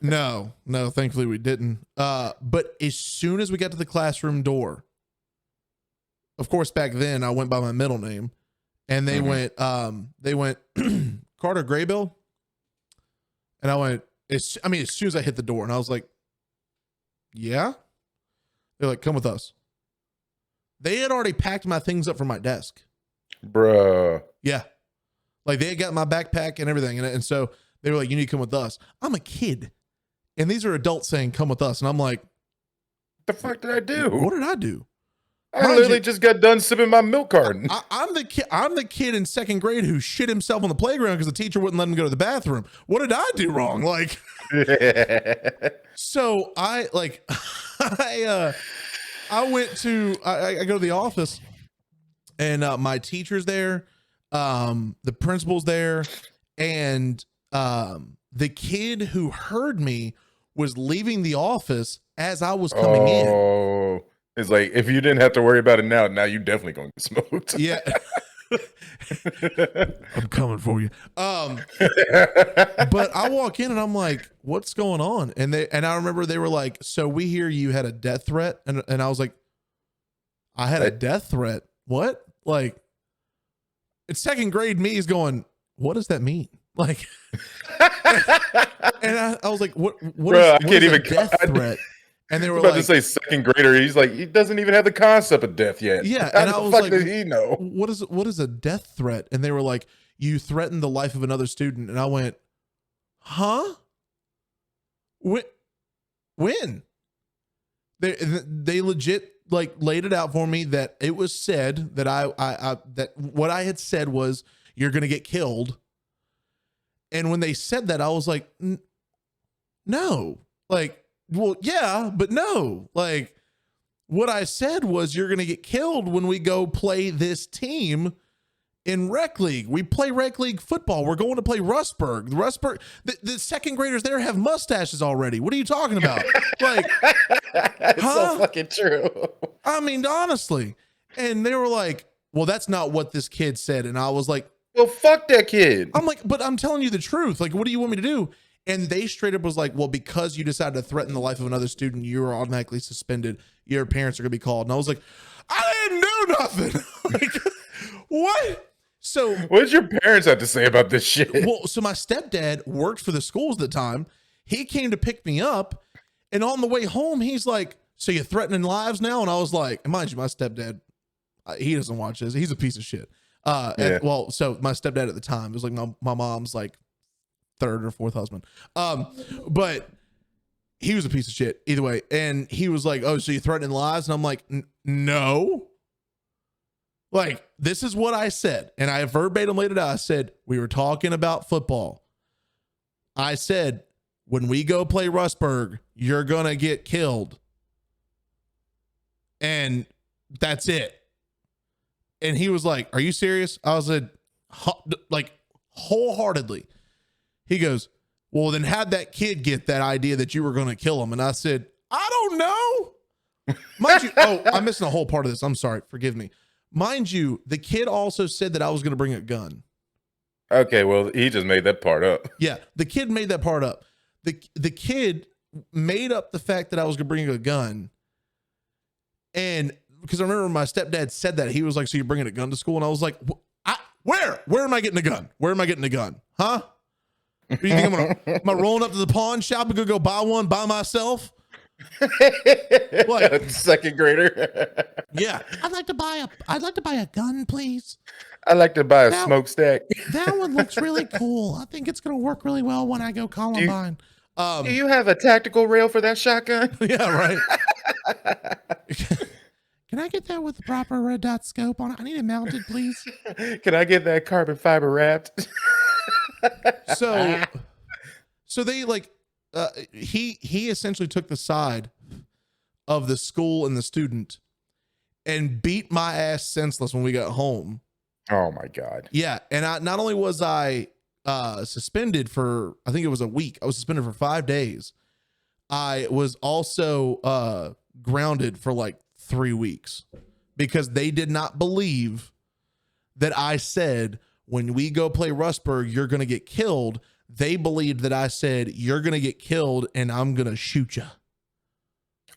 S1: No, thankfully we didn't. But as soon as we got to the classroom door, of course, back then I went by my middle name, and they went Carter Graybill. And I went, as soon as I hit the door, and I was like, yeah. They're like, "Come with us." They had already packed my things up from my desk.
S2: Bruh.
S1: Yeah. Like they had got my backpack and everything. And so they were like, "You need to come with us." I'm a kid. And these are adults saying, "Come with us." And I'm like,
S2: The fuck did I do?
S1: what did I do?
S2: I literally just got done sipping my milk carton.
S1: I'm the kid in second grade who shit himself on the playground because the teacher wouldn't let him go to the bathroom. What did I do wrong? Like, so I went to, I go to the office, and my teacher's there, the principal's there, and the kid who heard me was leaving the office as I was coming in.
S2: Oh, it's like, if you didn't have to worry about it now you definitely gonna get smoked.
S1: Yeah. I'm coming for you. But I walk in and I'm like, "What's going on?" And I remember they were like, "So we hear you had a death threat." And I was like, "I had a death threat? What?" Like, it's second grade me is going, "What does that mean?" Like, and I was like, what
S2: Bruh, I can't
S1: is a
S2: even
S1: death threat? And they were
S2: about
S1: like,
S2: to say second grader. He's like, he doesn't even have the concept of death yet.
S1: Yeah.
S2: How
S1: And
S2: the
S1: I was
S2: fuck
S1: like,
S2: does he know?
S1: what is a death threat? And they were like, "You threatened the life of another student." And I went, "Huh? When?" They legit like laid it out for me that it was said that that what I had said was, "You're going to get killed." And when they said that, I was like, "No." Like, well, yeah, but no. Like, what I said was, "You're going to get killed when we go play this team in rec league. We play rec league football. We're going to play Rustburg. The second graders there have mustaches already. What are you talking about?" Like,
S2: It's so fucking true.
S1: I mean, honestly. And they were like, "Well, that's not what this kid said." And I was like,
S2: Well, fuck that kid.
S1: I'm like, but I'm telling you the truth. Like, what do you want me to do? And they straight up was like, well, because you decided to threaten the life of another student, you are automatically suspended. Your parents are going to be called. And I was like, I didn't do nothing. Like, what? So
S2: what did your parents have to say about this shit?
S1: Well, so my stepdad worked for the schools at the time. He came to pick me up. And on the way home, he's like, so you're threatening lives now? And I was like, and mind you, my stepdad, he doesn't watch this. He's a piece of shit. Well, so my stepdad at the time was like my mom's like third or fourth husband. But he was a piece of shit either way. And he was like, oh, so you're threatening lives? And I'm like, no. Like, this is what I said. And I verbatim laid it out. I said, we were talking about football. I said, when we go play Rustburg, you're going to get killed. And that's it. And he was like, are you serious? I was like, wholeheartedly. He goes, well, then how'd that kid get that idea that you were going to kill him? And I said, I don't know. Mind you, I'm missing a whole part of this. I'm sorry. Forgive me. Mind you, the kid also said that I was going to bring a gun.
S2: Okay, well, he just made that part up.
S1: Yeah, the kid made that part up. The kid made up the fact that I was going to bring a gun. And because I remember my stepdad said that, he was like, so you're bringing a gun to school? And I was like, where am I getting a gun? Where am I getting a gun? Huh? Do you think am I rolling up to the pawn shop and gonna go buy one by myself?
S2: Like second grader.
S1: Yeah. I'd like to buy a gun, please.
S2: I'd like to buy a smokestack.
S1: That one looks really cool. I think it's gonna work really well when I go Columbine.
S2: Do you have a tactical rail for that shotgun?
S1: Yeah, right. Can I get that with the proper red dot scope on it? I need it mounted, please.
S2: Can I get that carbon fiber wrapped?
S1: So they like he essentially took the side of the school and the student and beat my ass senseless when we got home.
S2: Oh my God.
S1: Yeah. And not only was I suspended for, I think it was a week. I was suspended for 5 days. I was also grounded for like 3 weeks because they did not believe that I said, when we go play Rustburg, you're going to get killed. They believed that I said, you're going to get killed and I'm going to shoot you.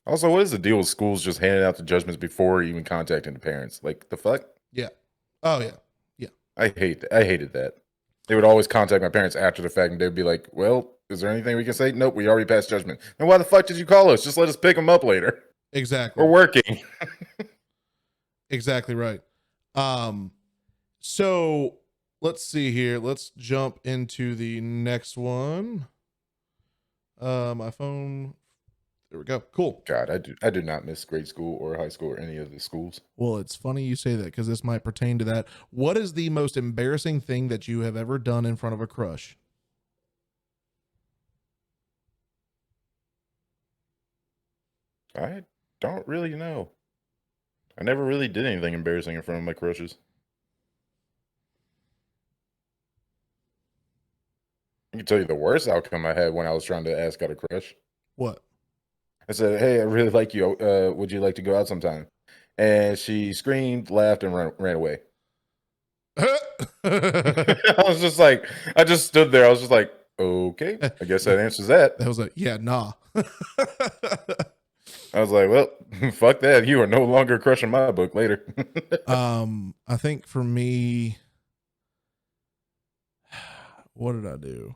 S2: Also, what is the deal with schools just handing out the judgments before even contacting the parents? Like, the fuck?
S1: Yeah. Oh, yeah. Yeah.
S2: I hated that. They would always contact my parents after the fact, and they'd be like, well, is there anything we can say? Nope, we already passed judgment. Then why the fuck did you call us? Just let us pick them up later.
S1: Exactly.
S2: We're working.
S1: Exactly right. So let's see here. Let's jump into the next one. My phone. There we go. Cool.
S2: God, I do not miss grade school or high school or any of the schools.
S1: Well, it's funny you say that because this might pertain to that. What is the most embarrassing thing that you have ever done in front of a crush?
S2: I don't really know. I never really did anything embarrassing in front of my crushes. I can tell you the worst outcome I had when I was trying to ask out a crush.
S1: What?
S2: I said, hey, I really like you. Would you like to go out sometime? And she screamed, laughed, and ran away. I was just like, I just stood there. I was just like, okay, I guess that answers that.
S1: That was like, yeah, nah.
S2: I was like, well, fuck that. You are no longer crushing my book later.
S1: I think for me, what did I do?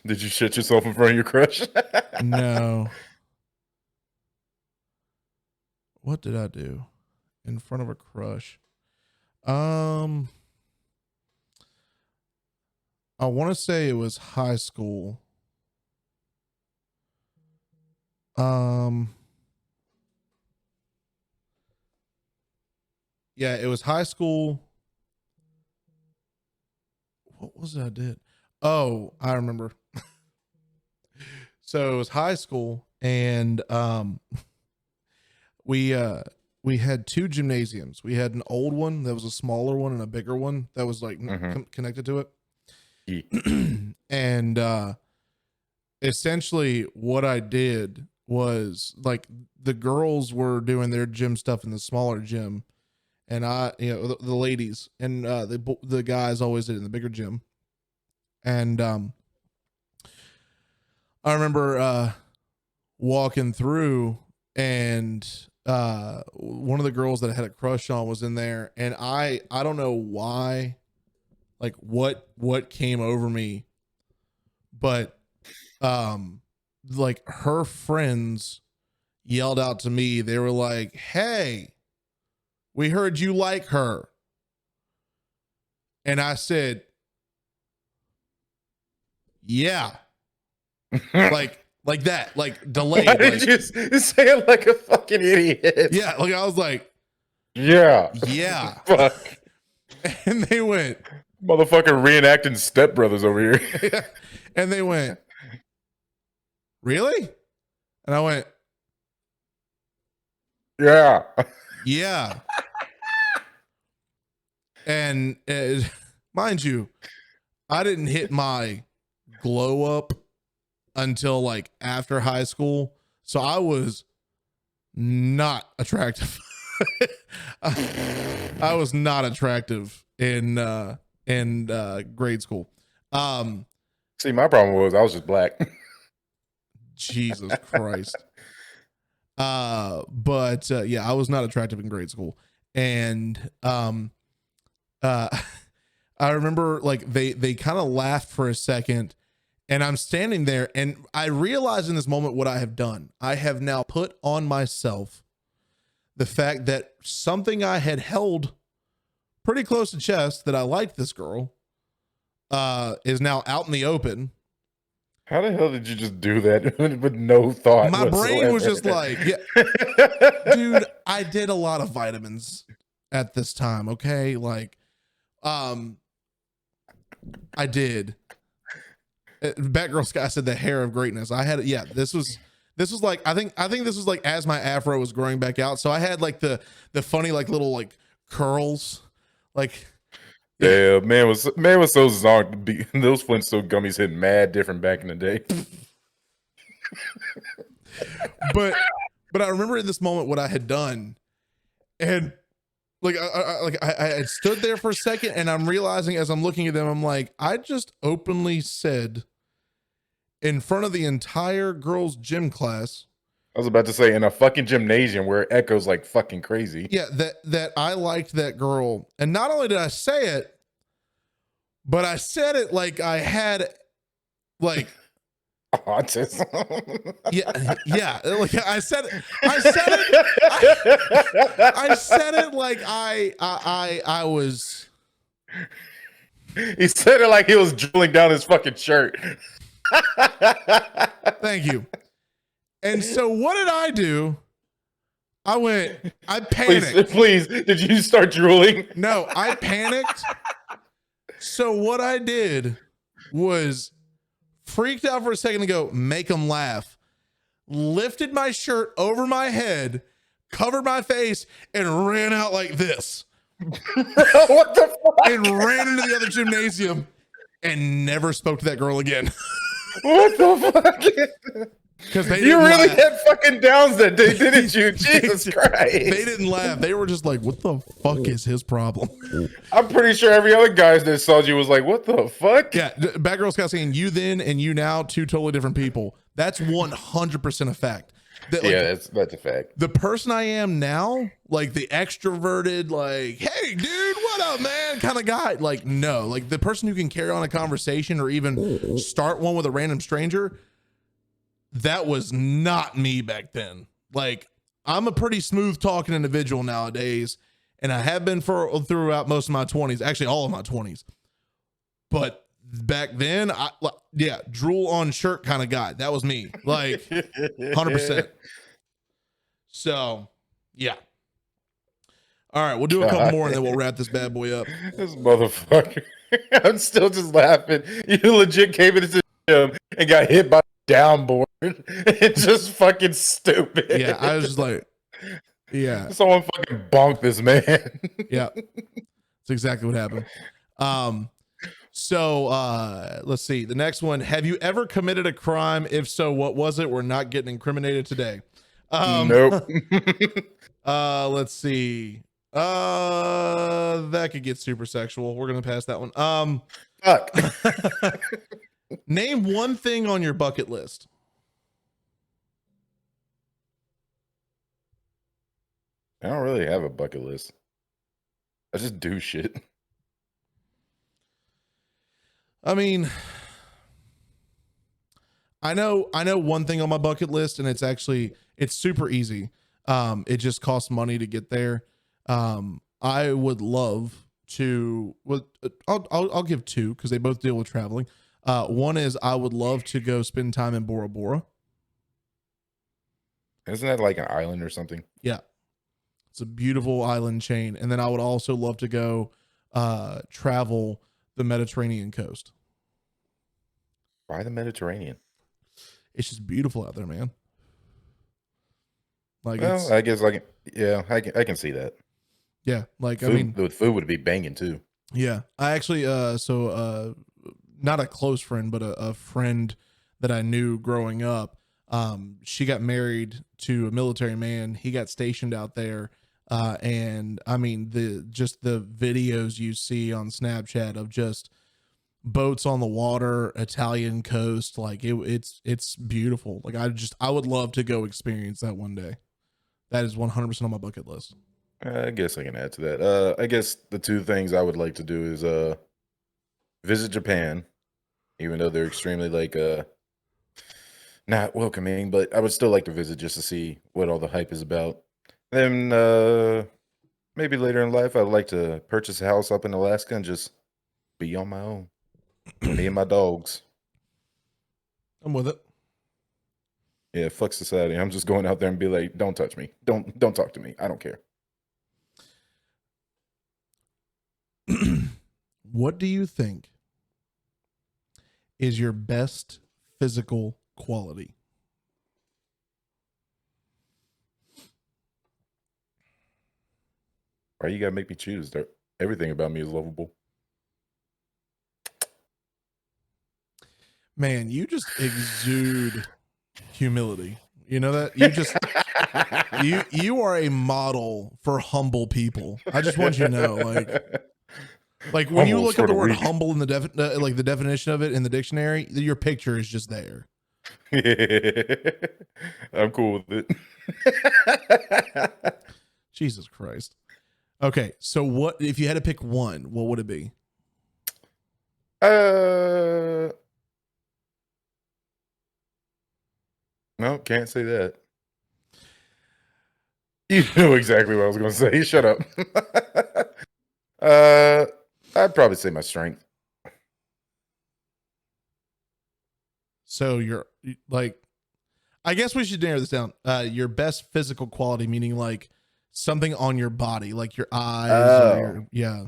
S2: Did you shit yourself in front of your crush?
S1: No. What did I do in front of a crush? I want to say it was high school. Yeah, it was high school. What was it I did? Oh, I remember. So it was high school, and we had two gymnasiums. We had an old one that was a smaller one and a bigger one that was like connected to it.
S2: Yeah.
S1: And essentially what I did was, like, the girls were doing their gym stuff in the smaller gym, and the ladies and the guys always did it in the bigger gym. And I remember walking through, and one of the girls that I had a crush on was in there, and I don't know why, like what came over me, but like her friends yelled out to me. They were like, "Hey, we heard you like her." And I said, "Yeah." like that, like delayed.
S2: Why did you say it like a fucking idiot?
S1: Yeah, like I was like,
S2: yeah.
S1: Fuck. And they went,
S2: motherfucker reenacting Step Brothers over here.
S1: And they went, really? And I went, yeah. And mind you, I didn't hit my glow up until like after high school, so I was not attractive. I was not attractive in grade school.
S2: See, my problem was I was just black.
S1: Jesus Christ. But yeah, I was not attractive in grade school, and I remember like they kind of laughed for a second. And I'm standing there, and I realize in this moment what I have done. I have now put on myself the fact that something I had held pretty close to chest, that I liked this girl, is now out in the open.
S2: How the hell did you just do that with no thought?
S1: My brain was just like, yeah, dude, I did a lot of vitamins at this time. Okay. Like, I did. Batgirl Sky said the hair of greatness. I had, yeah, this was like, I think this was like as my afro was growing back out. So I had like the funny, like little like curls, like,
S2: yeah, man was so zonked. Those Flintstone gummies hit mad different back in the day.
S1: but I remember in this moment what I had done, and like I stood there for a second, and I'm realizing as I'm looking at them, I'm like, I just openly said in front of the entire girls' gym class,
S2: I was about to say, in a fucking gymnasium where it echoes like fucking crazy.
S1: Yeah, that I liked that girl. And not only did I say it, but I said it like I had like
S2: autism.
S1: Yeah. Like I said it like I was.
S2: He said it like he was drilling down his fucking shirt.
S1: Thank you. And so what did I do? I panicked.
S2: Please, did you start drooling?
S1: No, I panicked. So what I did was freaked out for a second to go make them laugh, lifted my shirt over my head, covered my face, and ran out like this.
S2: What the fuck?
S1: And ran into the other gymnasium and never spoke to that girl again.
S2: What the fuck?
S1: Because
S2: you really had fucking downs that day, didn't you? Jesus Christ.
S1: They didn't laugh. They were just like, what the fuck is his problem?
S2: I'm pretty sure every other guy that saw you was like, what the fuck?
S1: Yeah, Batgirl Scout saying you then and you now, two totally different people. That's 100% a fact. That, like,
S2: yeah, that's a fact.
S1: The person I am now, like the extroverted, like, hey, dude, what up, man, kind of guy. Like, no, like the person who can carry on a conversation or even start one with a random stranger, that was not me back then. Like, I'm a pretty smooth talking individual nowadays, and I have been throughout most of my 20s, actually all of my 20s. But back then, yeah, drool on shirt kind of guy. That was me, like 100%. So, yeah. All right, we'll do a couple more and then we'll wrap this bad boy up.
S2: This motherfucker. I'm still just laughing. You legit came into the gym and got hit by a downboard. It's just fucking stupid.
S1: Yeah, I was just like, yeah.
S2: Someone fucking bonked this man.
S1: Yeah. That's exactly what happened. So let's see. The next one. Have you ever committed a crime? If so, what was it? We're not getting incriminated today.
S2: Nope.
S1: Let's see. That could get super sexual. We're gonna pass that one.
S2: Fuck.
S1: Name one thing on your bucket list.
S2: I don't really have a bucket list. I just do shit.
S1: I mean, I know one thing on my bucket list, and it's super easy. It just costs money to get there. I would love to. Well, I'll give two because they both deal with traveling. One is I would love to go spend time in Bora Bora.
S2: Isn't that like an island or something?
S1: Yeah, it's a beautiful island chain, and then I would also love to go travel the Mediterranean coast.
S2: Why the Mediterranean?
S1: It's just beautiful out there, man. Like,
S2: well, I guess like I can see that.
S1: Yeah, like
S2: food,
S1: I mean,
S2: the food would be banging too.
S1: Yeah, I actually not a close friend, but a friend that I knew growing up. She got married to a military man. He got stationed out there, and I mean the videos you see on Snapchat of just boats on the water, Italian coast, like it's beautiful. Like I would love to go experience that one day. That is 100% on my bucket list.
S2: I guess I can add to that. I guess the two things I would like to do is visit Japan, even though they're extremely like not welcoming, but I would still like to visit just to see what all the hype is about. Then maybe later in life I'd like to purchase a house up in Alaska and just be on my own. Me and my dogs.
S1: I'm with it.
S2: Yeah, fuck society. I'm just going out there and be like, don't touch me. Don't talk to me. I don't care.
S1: What do you think is your best physical quality?
S2: Why you gotta make me choose? Everything about me is lovable.
S1: Man, you just exude humility. You know that? You just you are a model for humble people. I just want you to know, like when you look up the word humble in the the definition of it in the dictionary, your picture is just there.
S2: I'm cool with
S1: it. Jesus Christ. Okay, so what if you had to pick one? What would it be?
S2: No, can't say that. You know exactly what I was going to say. Shut up. I'd probably say my strength.
S1: So you're like, I guess we should narrow this down. Your best physical quality, meaning like something on your body, like your eyes. Or your, yeah.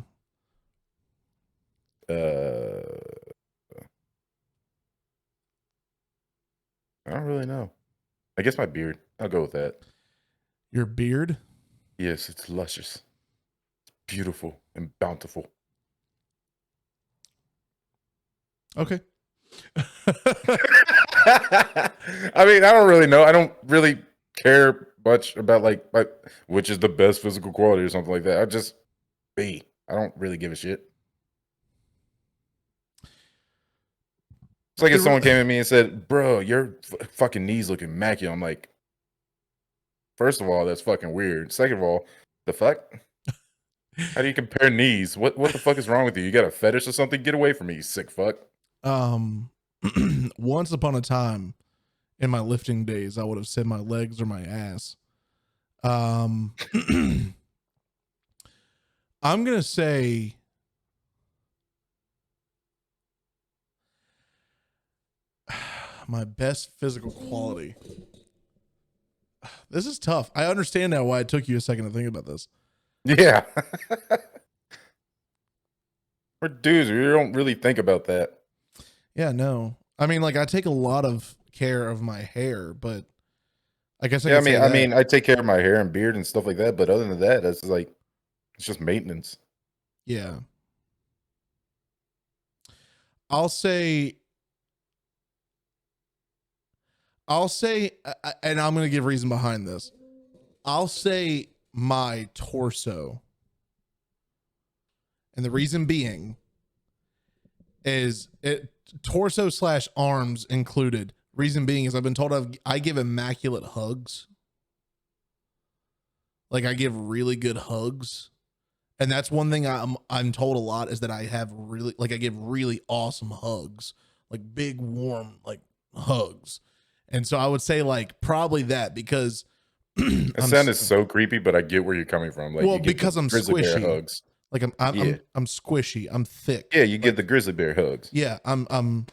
S2: I don't really know. I guess my beard. I'll go with that.
S1: Your beard?
S2: Yes, it's luscious. It's beautiful and bountiful.
S1: Okay.
S2: I mean, I don't really know. I don't really care much about like which is the best physical quality or something like that. I just I don't really give a shit. It's like if someone came at me and said, "Bro, your fucking knees look immaculate." I'm like, first of all, that's fucking weird. Second of all, the fuck? How do you compare knees? What the fuck is wrong with you? You got a fetish or something? Get away from me, you sick fuck.
S1: Once upon a time in my lifting days, I would have said my legs or my ass. I'm gonna say my best physical quality. This is tough. I understand now why it took you a second to think about this.
S2: Yeah. We're dudes. We don't really think about that.
S1: Yeah, no. I mean, like I take a lot of care of my hair, but I guess
S2: I mean, I take care of my hair and beard and stuff like that. But other than that, that's like it's just maintenance.
S1: Yeah. I'll say, and I'm going to give reason behind this. I'll say my torso And the reason being is it torso / arms included. Reason being is I've been told I give immaculate hugs. Like I give really good hugs. And that's one thing I'm told a lot is that I have really, like I give really awesome hugs, like big, warm, like hugs. And so I would say like probably that because
S2: It sounded so creepy, but I get where you're coming from. Like,
S1: well, because I'm
S2: grizzly bear
S1: squishy.
S2: hugs.
S1: Like I'm squishy. I'm thick.
S2: Yeah, you get the grizzly bear hugs.
S1: Yeah, I'm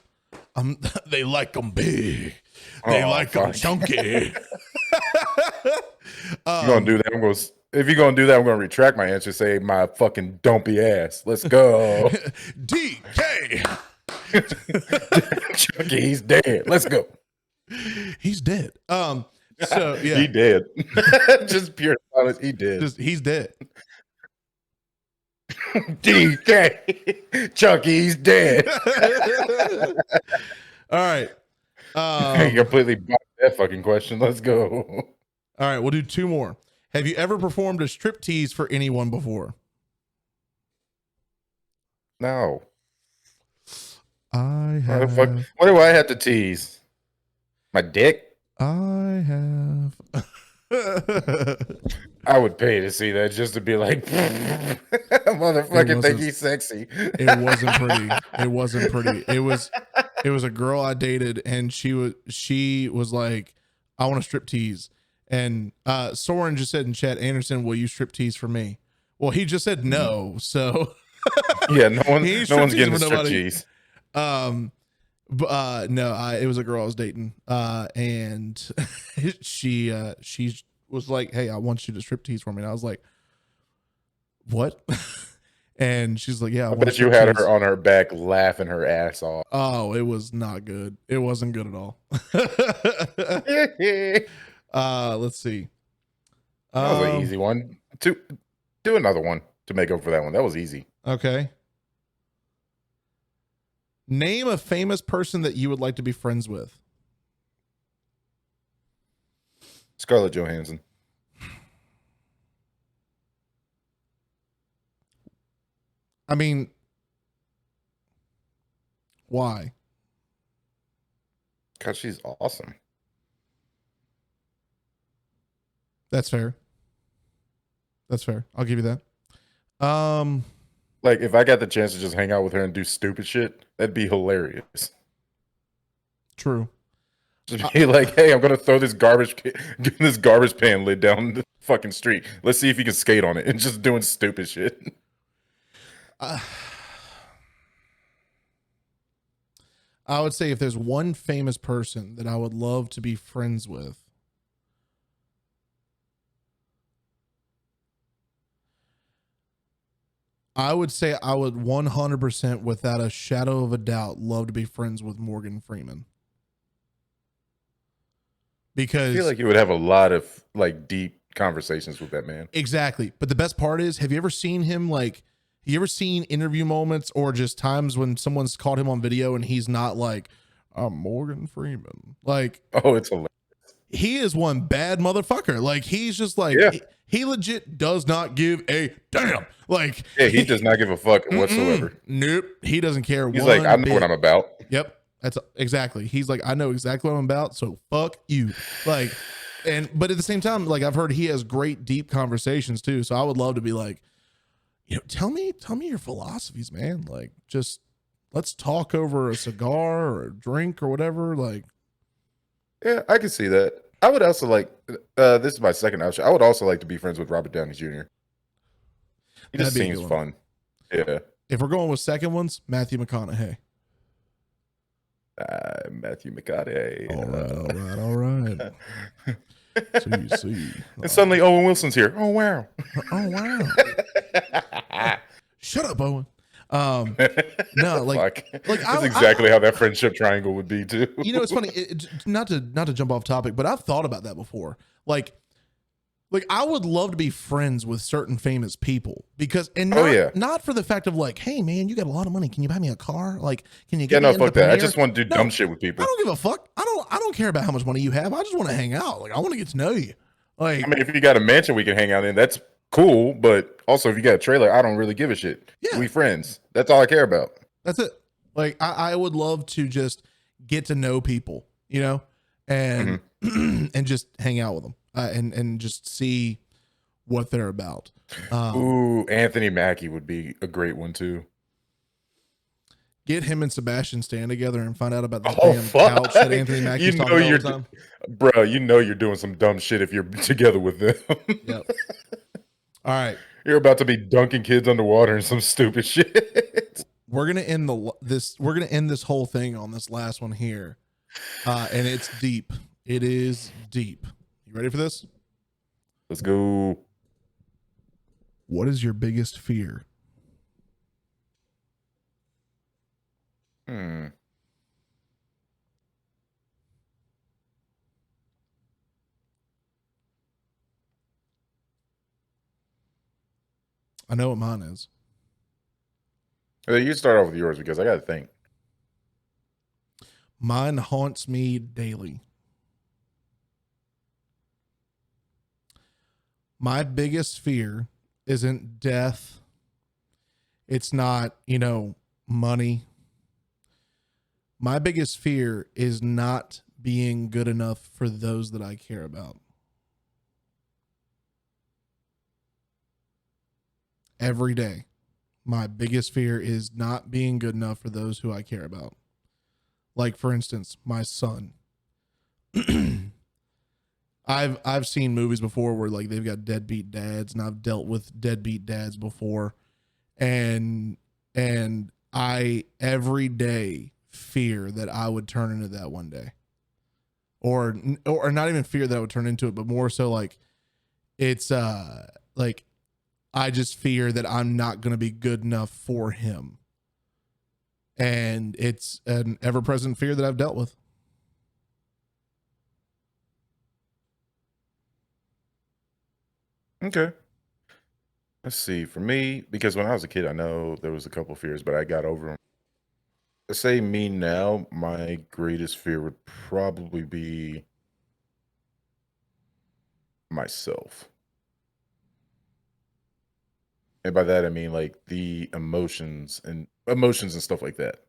S1: they like them big. They like them chunky.
S2: You're gonna do that? If you're gonna do that, I'm gonna retract my answer. Say my fucking dumpy ass. Let's go.
S1: DK.
S2: Chucky, he's dead. Let's go.
S1: He's dead. So yeah,
S2: he dead. Just pure silence. He dead.
S1: He's dead.
S2: DK. Chucky's dead.
S1: All right.
S2: You completely blocked that fucking question. Let's go.
S1: All right, we'll do 2 more. Have you ever performed a striptease for anyone before?
S2: No.
S1: I have.
S2: What do I have to tease? My dick?
S1: I have.
S2: I would pay to see that just to be like, motherfucker think he's sexy.
S1: It wasn't pretty. It wasn't pretty. It was a girl I dated, and she was like, I want a striptease. And Soren just said in chat, Anderson, will you striptease for me? Well, he just said no. So
S2: yeah, no one's getting a striptease.
S1: But no, it was a girl I was dating, and she was like, "Hey, I want you to striptease for me." And I was like, "What?" And she's like, "Yeah,
S2: I bet you had her on her back laughing her ass off.
S1: Oh, it was not good. It wasn't good at all. Let's see.
S2: That was an easy one. Do another one to make up for that one. That was easy.
S1: Okay. Name a famous person that you would like to be friends with.
S2: Scarlett Johansson.
S1: I mean, why?
S2: Because she's awesome.
S1: That's fair. That's fair. I'll give you that.
S2: Like if I got the chance to just hang out with her and do stupid shit, that'd be hilarious.
S1: True.
S2: Just be like, hey, I'm gonna throw this garbage pan lid down the fucking street. Let's see if you can skate on it, and just doing stupid shit.
S1: I would say if there's one famous person that I would love to be friends with, I would say I would 100% without a shadow of a doubt love to be friends with Morgan Freeman. Because
S2: I feel like you would have a lot of like deep conversations with that man.
S1: Exactly. But the best part is, have you ever seen him you ever seen interview moments or just times when someone's caught him on video and he's not like, I'm Morgan Freeman. Like,
S2: oh, it's hilarious.
S1: He is one bad motherfucker. Like, he's just like,
S2: yeah.
S1: he legit does not give a damn. Like,
S2: yeah, he does not give a fuck whatsoever.
S1: Nope. He doesn't care.
S2: He's like, I know what I'm about.
S1: Yep. That's exactly. He's like, I know exactly what I'm about. So fuck you. Like, but at the same time, like I've heard he has great deep conversations too. So I would love to be like, tell me your philosophies, man. Like, just let's talk over a cigar or a drink or whatever. Like,
S2: yeah, I can see that. I would also like, this is my second option. I would also like to be friends with Robert Downey Jr. He just seems fun. Yeah.
S1: If we're going with second ones, Matthew McConaughey.
S2: Matthew McConaughey.
S1: All right. See.
S2: And suddenly Owen Wilson's here. Oh, wow.
S1: Oh, wow. Shut up, Owen. No, like
S2: that's exactly how that friendship triangle would be too.
S1: It's funny. Not to jump off topic, but I've thought about that before. Like I would love to be friends with certain famous people because, not for the fact of like, hey man, you got a lot of money. Can you buy me a car? Like, can you get me
S2: fuck that. I just want to do dumb shit with people.
S1: I don't give a fuck. I don't care about how much money you have. I just want to hang out. Like, I want to get to know you. Like,
S2: I mean, if you got a mansion we can hang out in, that's cool, but also if you got a trailer, I don't really give a shit.
S1: Yeah.
S2: We friends. That's all I care about.
S1: That's it. Like I would love to just get to know people, you know, and and just hang out with them and just see what they're about.
S2: Ooh, Anthony Mackie would be a great one too.
S1: Get him and Sebastian stand together and find out about this
S2: Oh,
S1: damn
S2: fuck.
S1: couch that Anthony Mackie's talking about all the time.
S2: Bro, you know you're doing some dumb shit if you're together with them.
S1: Yep. All right.
S2: You're about to be dunking kids underwater and some stupid shit.
S1: We're gonna end we're gonna end this whole thing on this last one here. And it's deep. It is deep. You ready for this?
S2: Let's go.
S1: What is your biggest fear? I know what mine is.
S2: You start off with yours because I got to think.
S1: Mine haunts me daily. My biggest fear isn't death. It's not, money. My biggest fear is not being good enough for those that I care about. Every day, my biggest fear is not being good enough for those who I care about. Like, for instance, my son. I've seen movies before where like they've got deadbeat dads, and I've dealt with deadbeat dads before, and I every day fear that I would turn into that one day, or not even fear that I would turn into it, but more so like it's like I just fear that I'm not going to be good enough for him, and it's an ever-present fear that I've dealt with.
S2: Okay. Let's see. For me, because when I was a kid, I know there was a couple fears, but I got over them. Let's say me now, my greatest fear would probably be myself. And by that I mean like the emotions and stuff like that.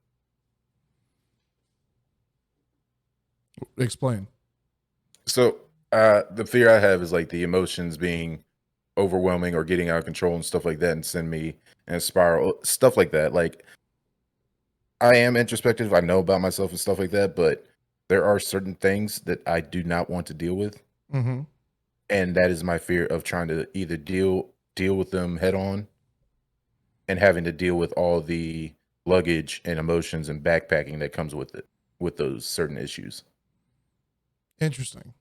S1: Explain.
S2: So the fear I have is like the emotions being overwhelming or getting out of control and stuff like that, and send me in a spiral, stuff like that. Like, I am introspective, I know about myself and stuff like that, but there are certain things that I do not want to deal with.
S1: Mm-hmm.
S2: And that is my fear of trying to either deal with them head on and having to deal with all the luggage and emotions and backpacking that comes with it, with those certain issues.
S1: Interesting.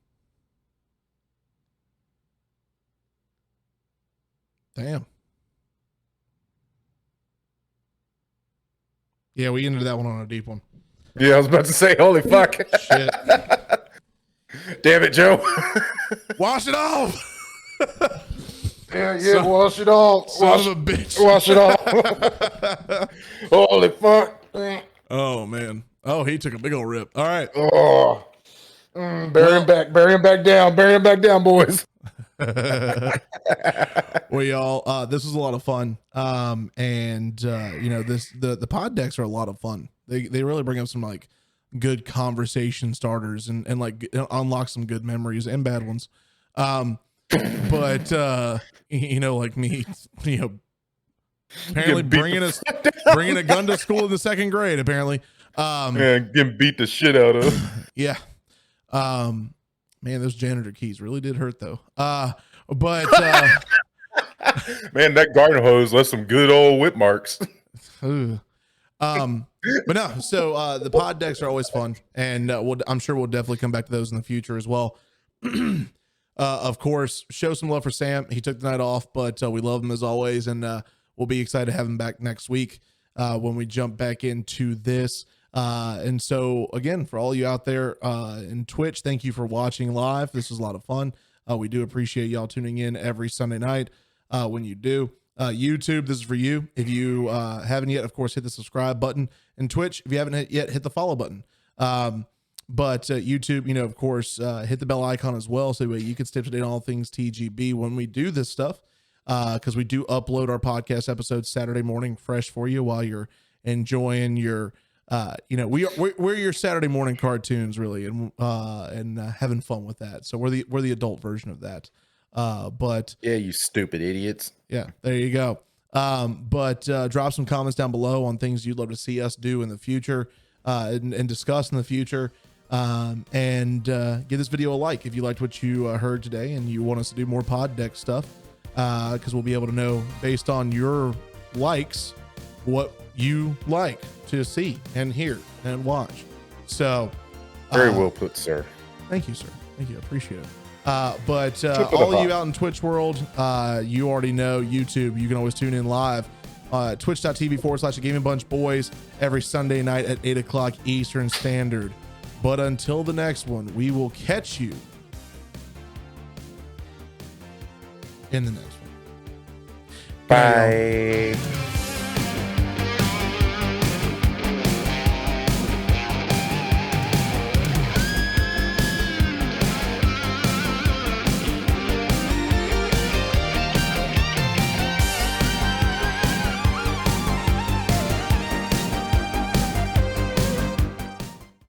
S1: Damn. Yeah, we ended that one on a deep one.
S2: Yeah, I was about to say, holy fuck.
S1: Shit.
S2: Damn it, Joe.
S1: Wash it off.
S2: Yeah, wash it off.
S1: Son of a bitch.
S2: Wash it off. Holy fuck.
S1: Oh, man. Oh, he took a big old rip. All right.
S2: Oh. Bury him back down, boys.
S1: Well, y'all, this was a lot of fun. The pod decks are a lot of fun. They really bring up some like good conversation starters and like unlock some good memories and bad ones. But like me, apparently bringing a gun to school in the second grade, apparently.
S2: Getting beat the shit out of.
S1: Yeah. Man, those janitor keys really did hurt though. But
S2: man, that garden hose left some good old whip marks.
S1: but no, so the pod decks are always fun, and I'm sure we'll definitely come back to those in the future as well. Of course, show some love for Sam. He took the night off, but we love him as always, and we'll be excited to have him back next week when we jump back into this. And so again, for all you out there in Twitch, thank you for watching live. This was a lot of fun. We do appreciate y'all tuning in every Sunday night when you do. YouTube, this is for you. If you haven't yet, of course, hit the subscribe button. And Twitch, if you haven't yet, hit the follow button. But YouTube, of course, hit the bell icon as well, so that you can stay up to date on all things TGB when we do this stuff. because we do upload our podcast episodes Saturday morning fresh for you while you're enjoying your we're your Saturday morning cartoons really, and having fun with that. So we're the adult version of that. But
S2: yeah, you stupid idiots.
S1: yeah, there you go. But drop some comments down below on things you'd love to see us do in the future, and discuss in the future. And give this video a like if you liked what you heard today and you want us to do more pod deck stuff, because we'll be able to know based on your likes what you like to see and hear and watch. So
S2: very well put, sir.
S1: Thank you, sir. Thank you. I appreciate it. But all of you out in Twitch world, you already know YouTube. You can always tune in live, twitch.tv/gaming bunch boys every Sunday night at 8 o'clock Eastern Standard. But until the next one, we will catch you in the next one.
S2: Bye.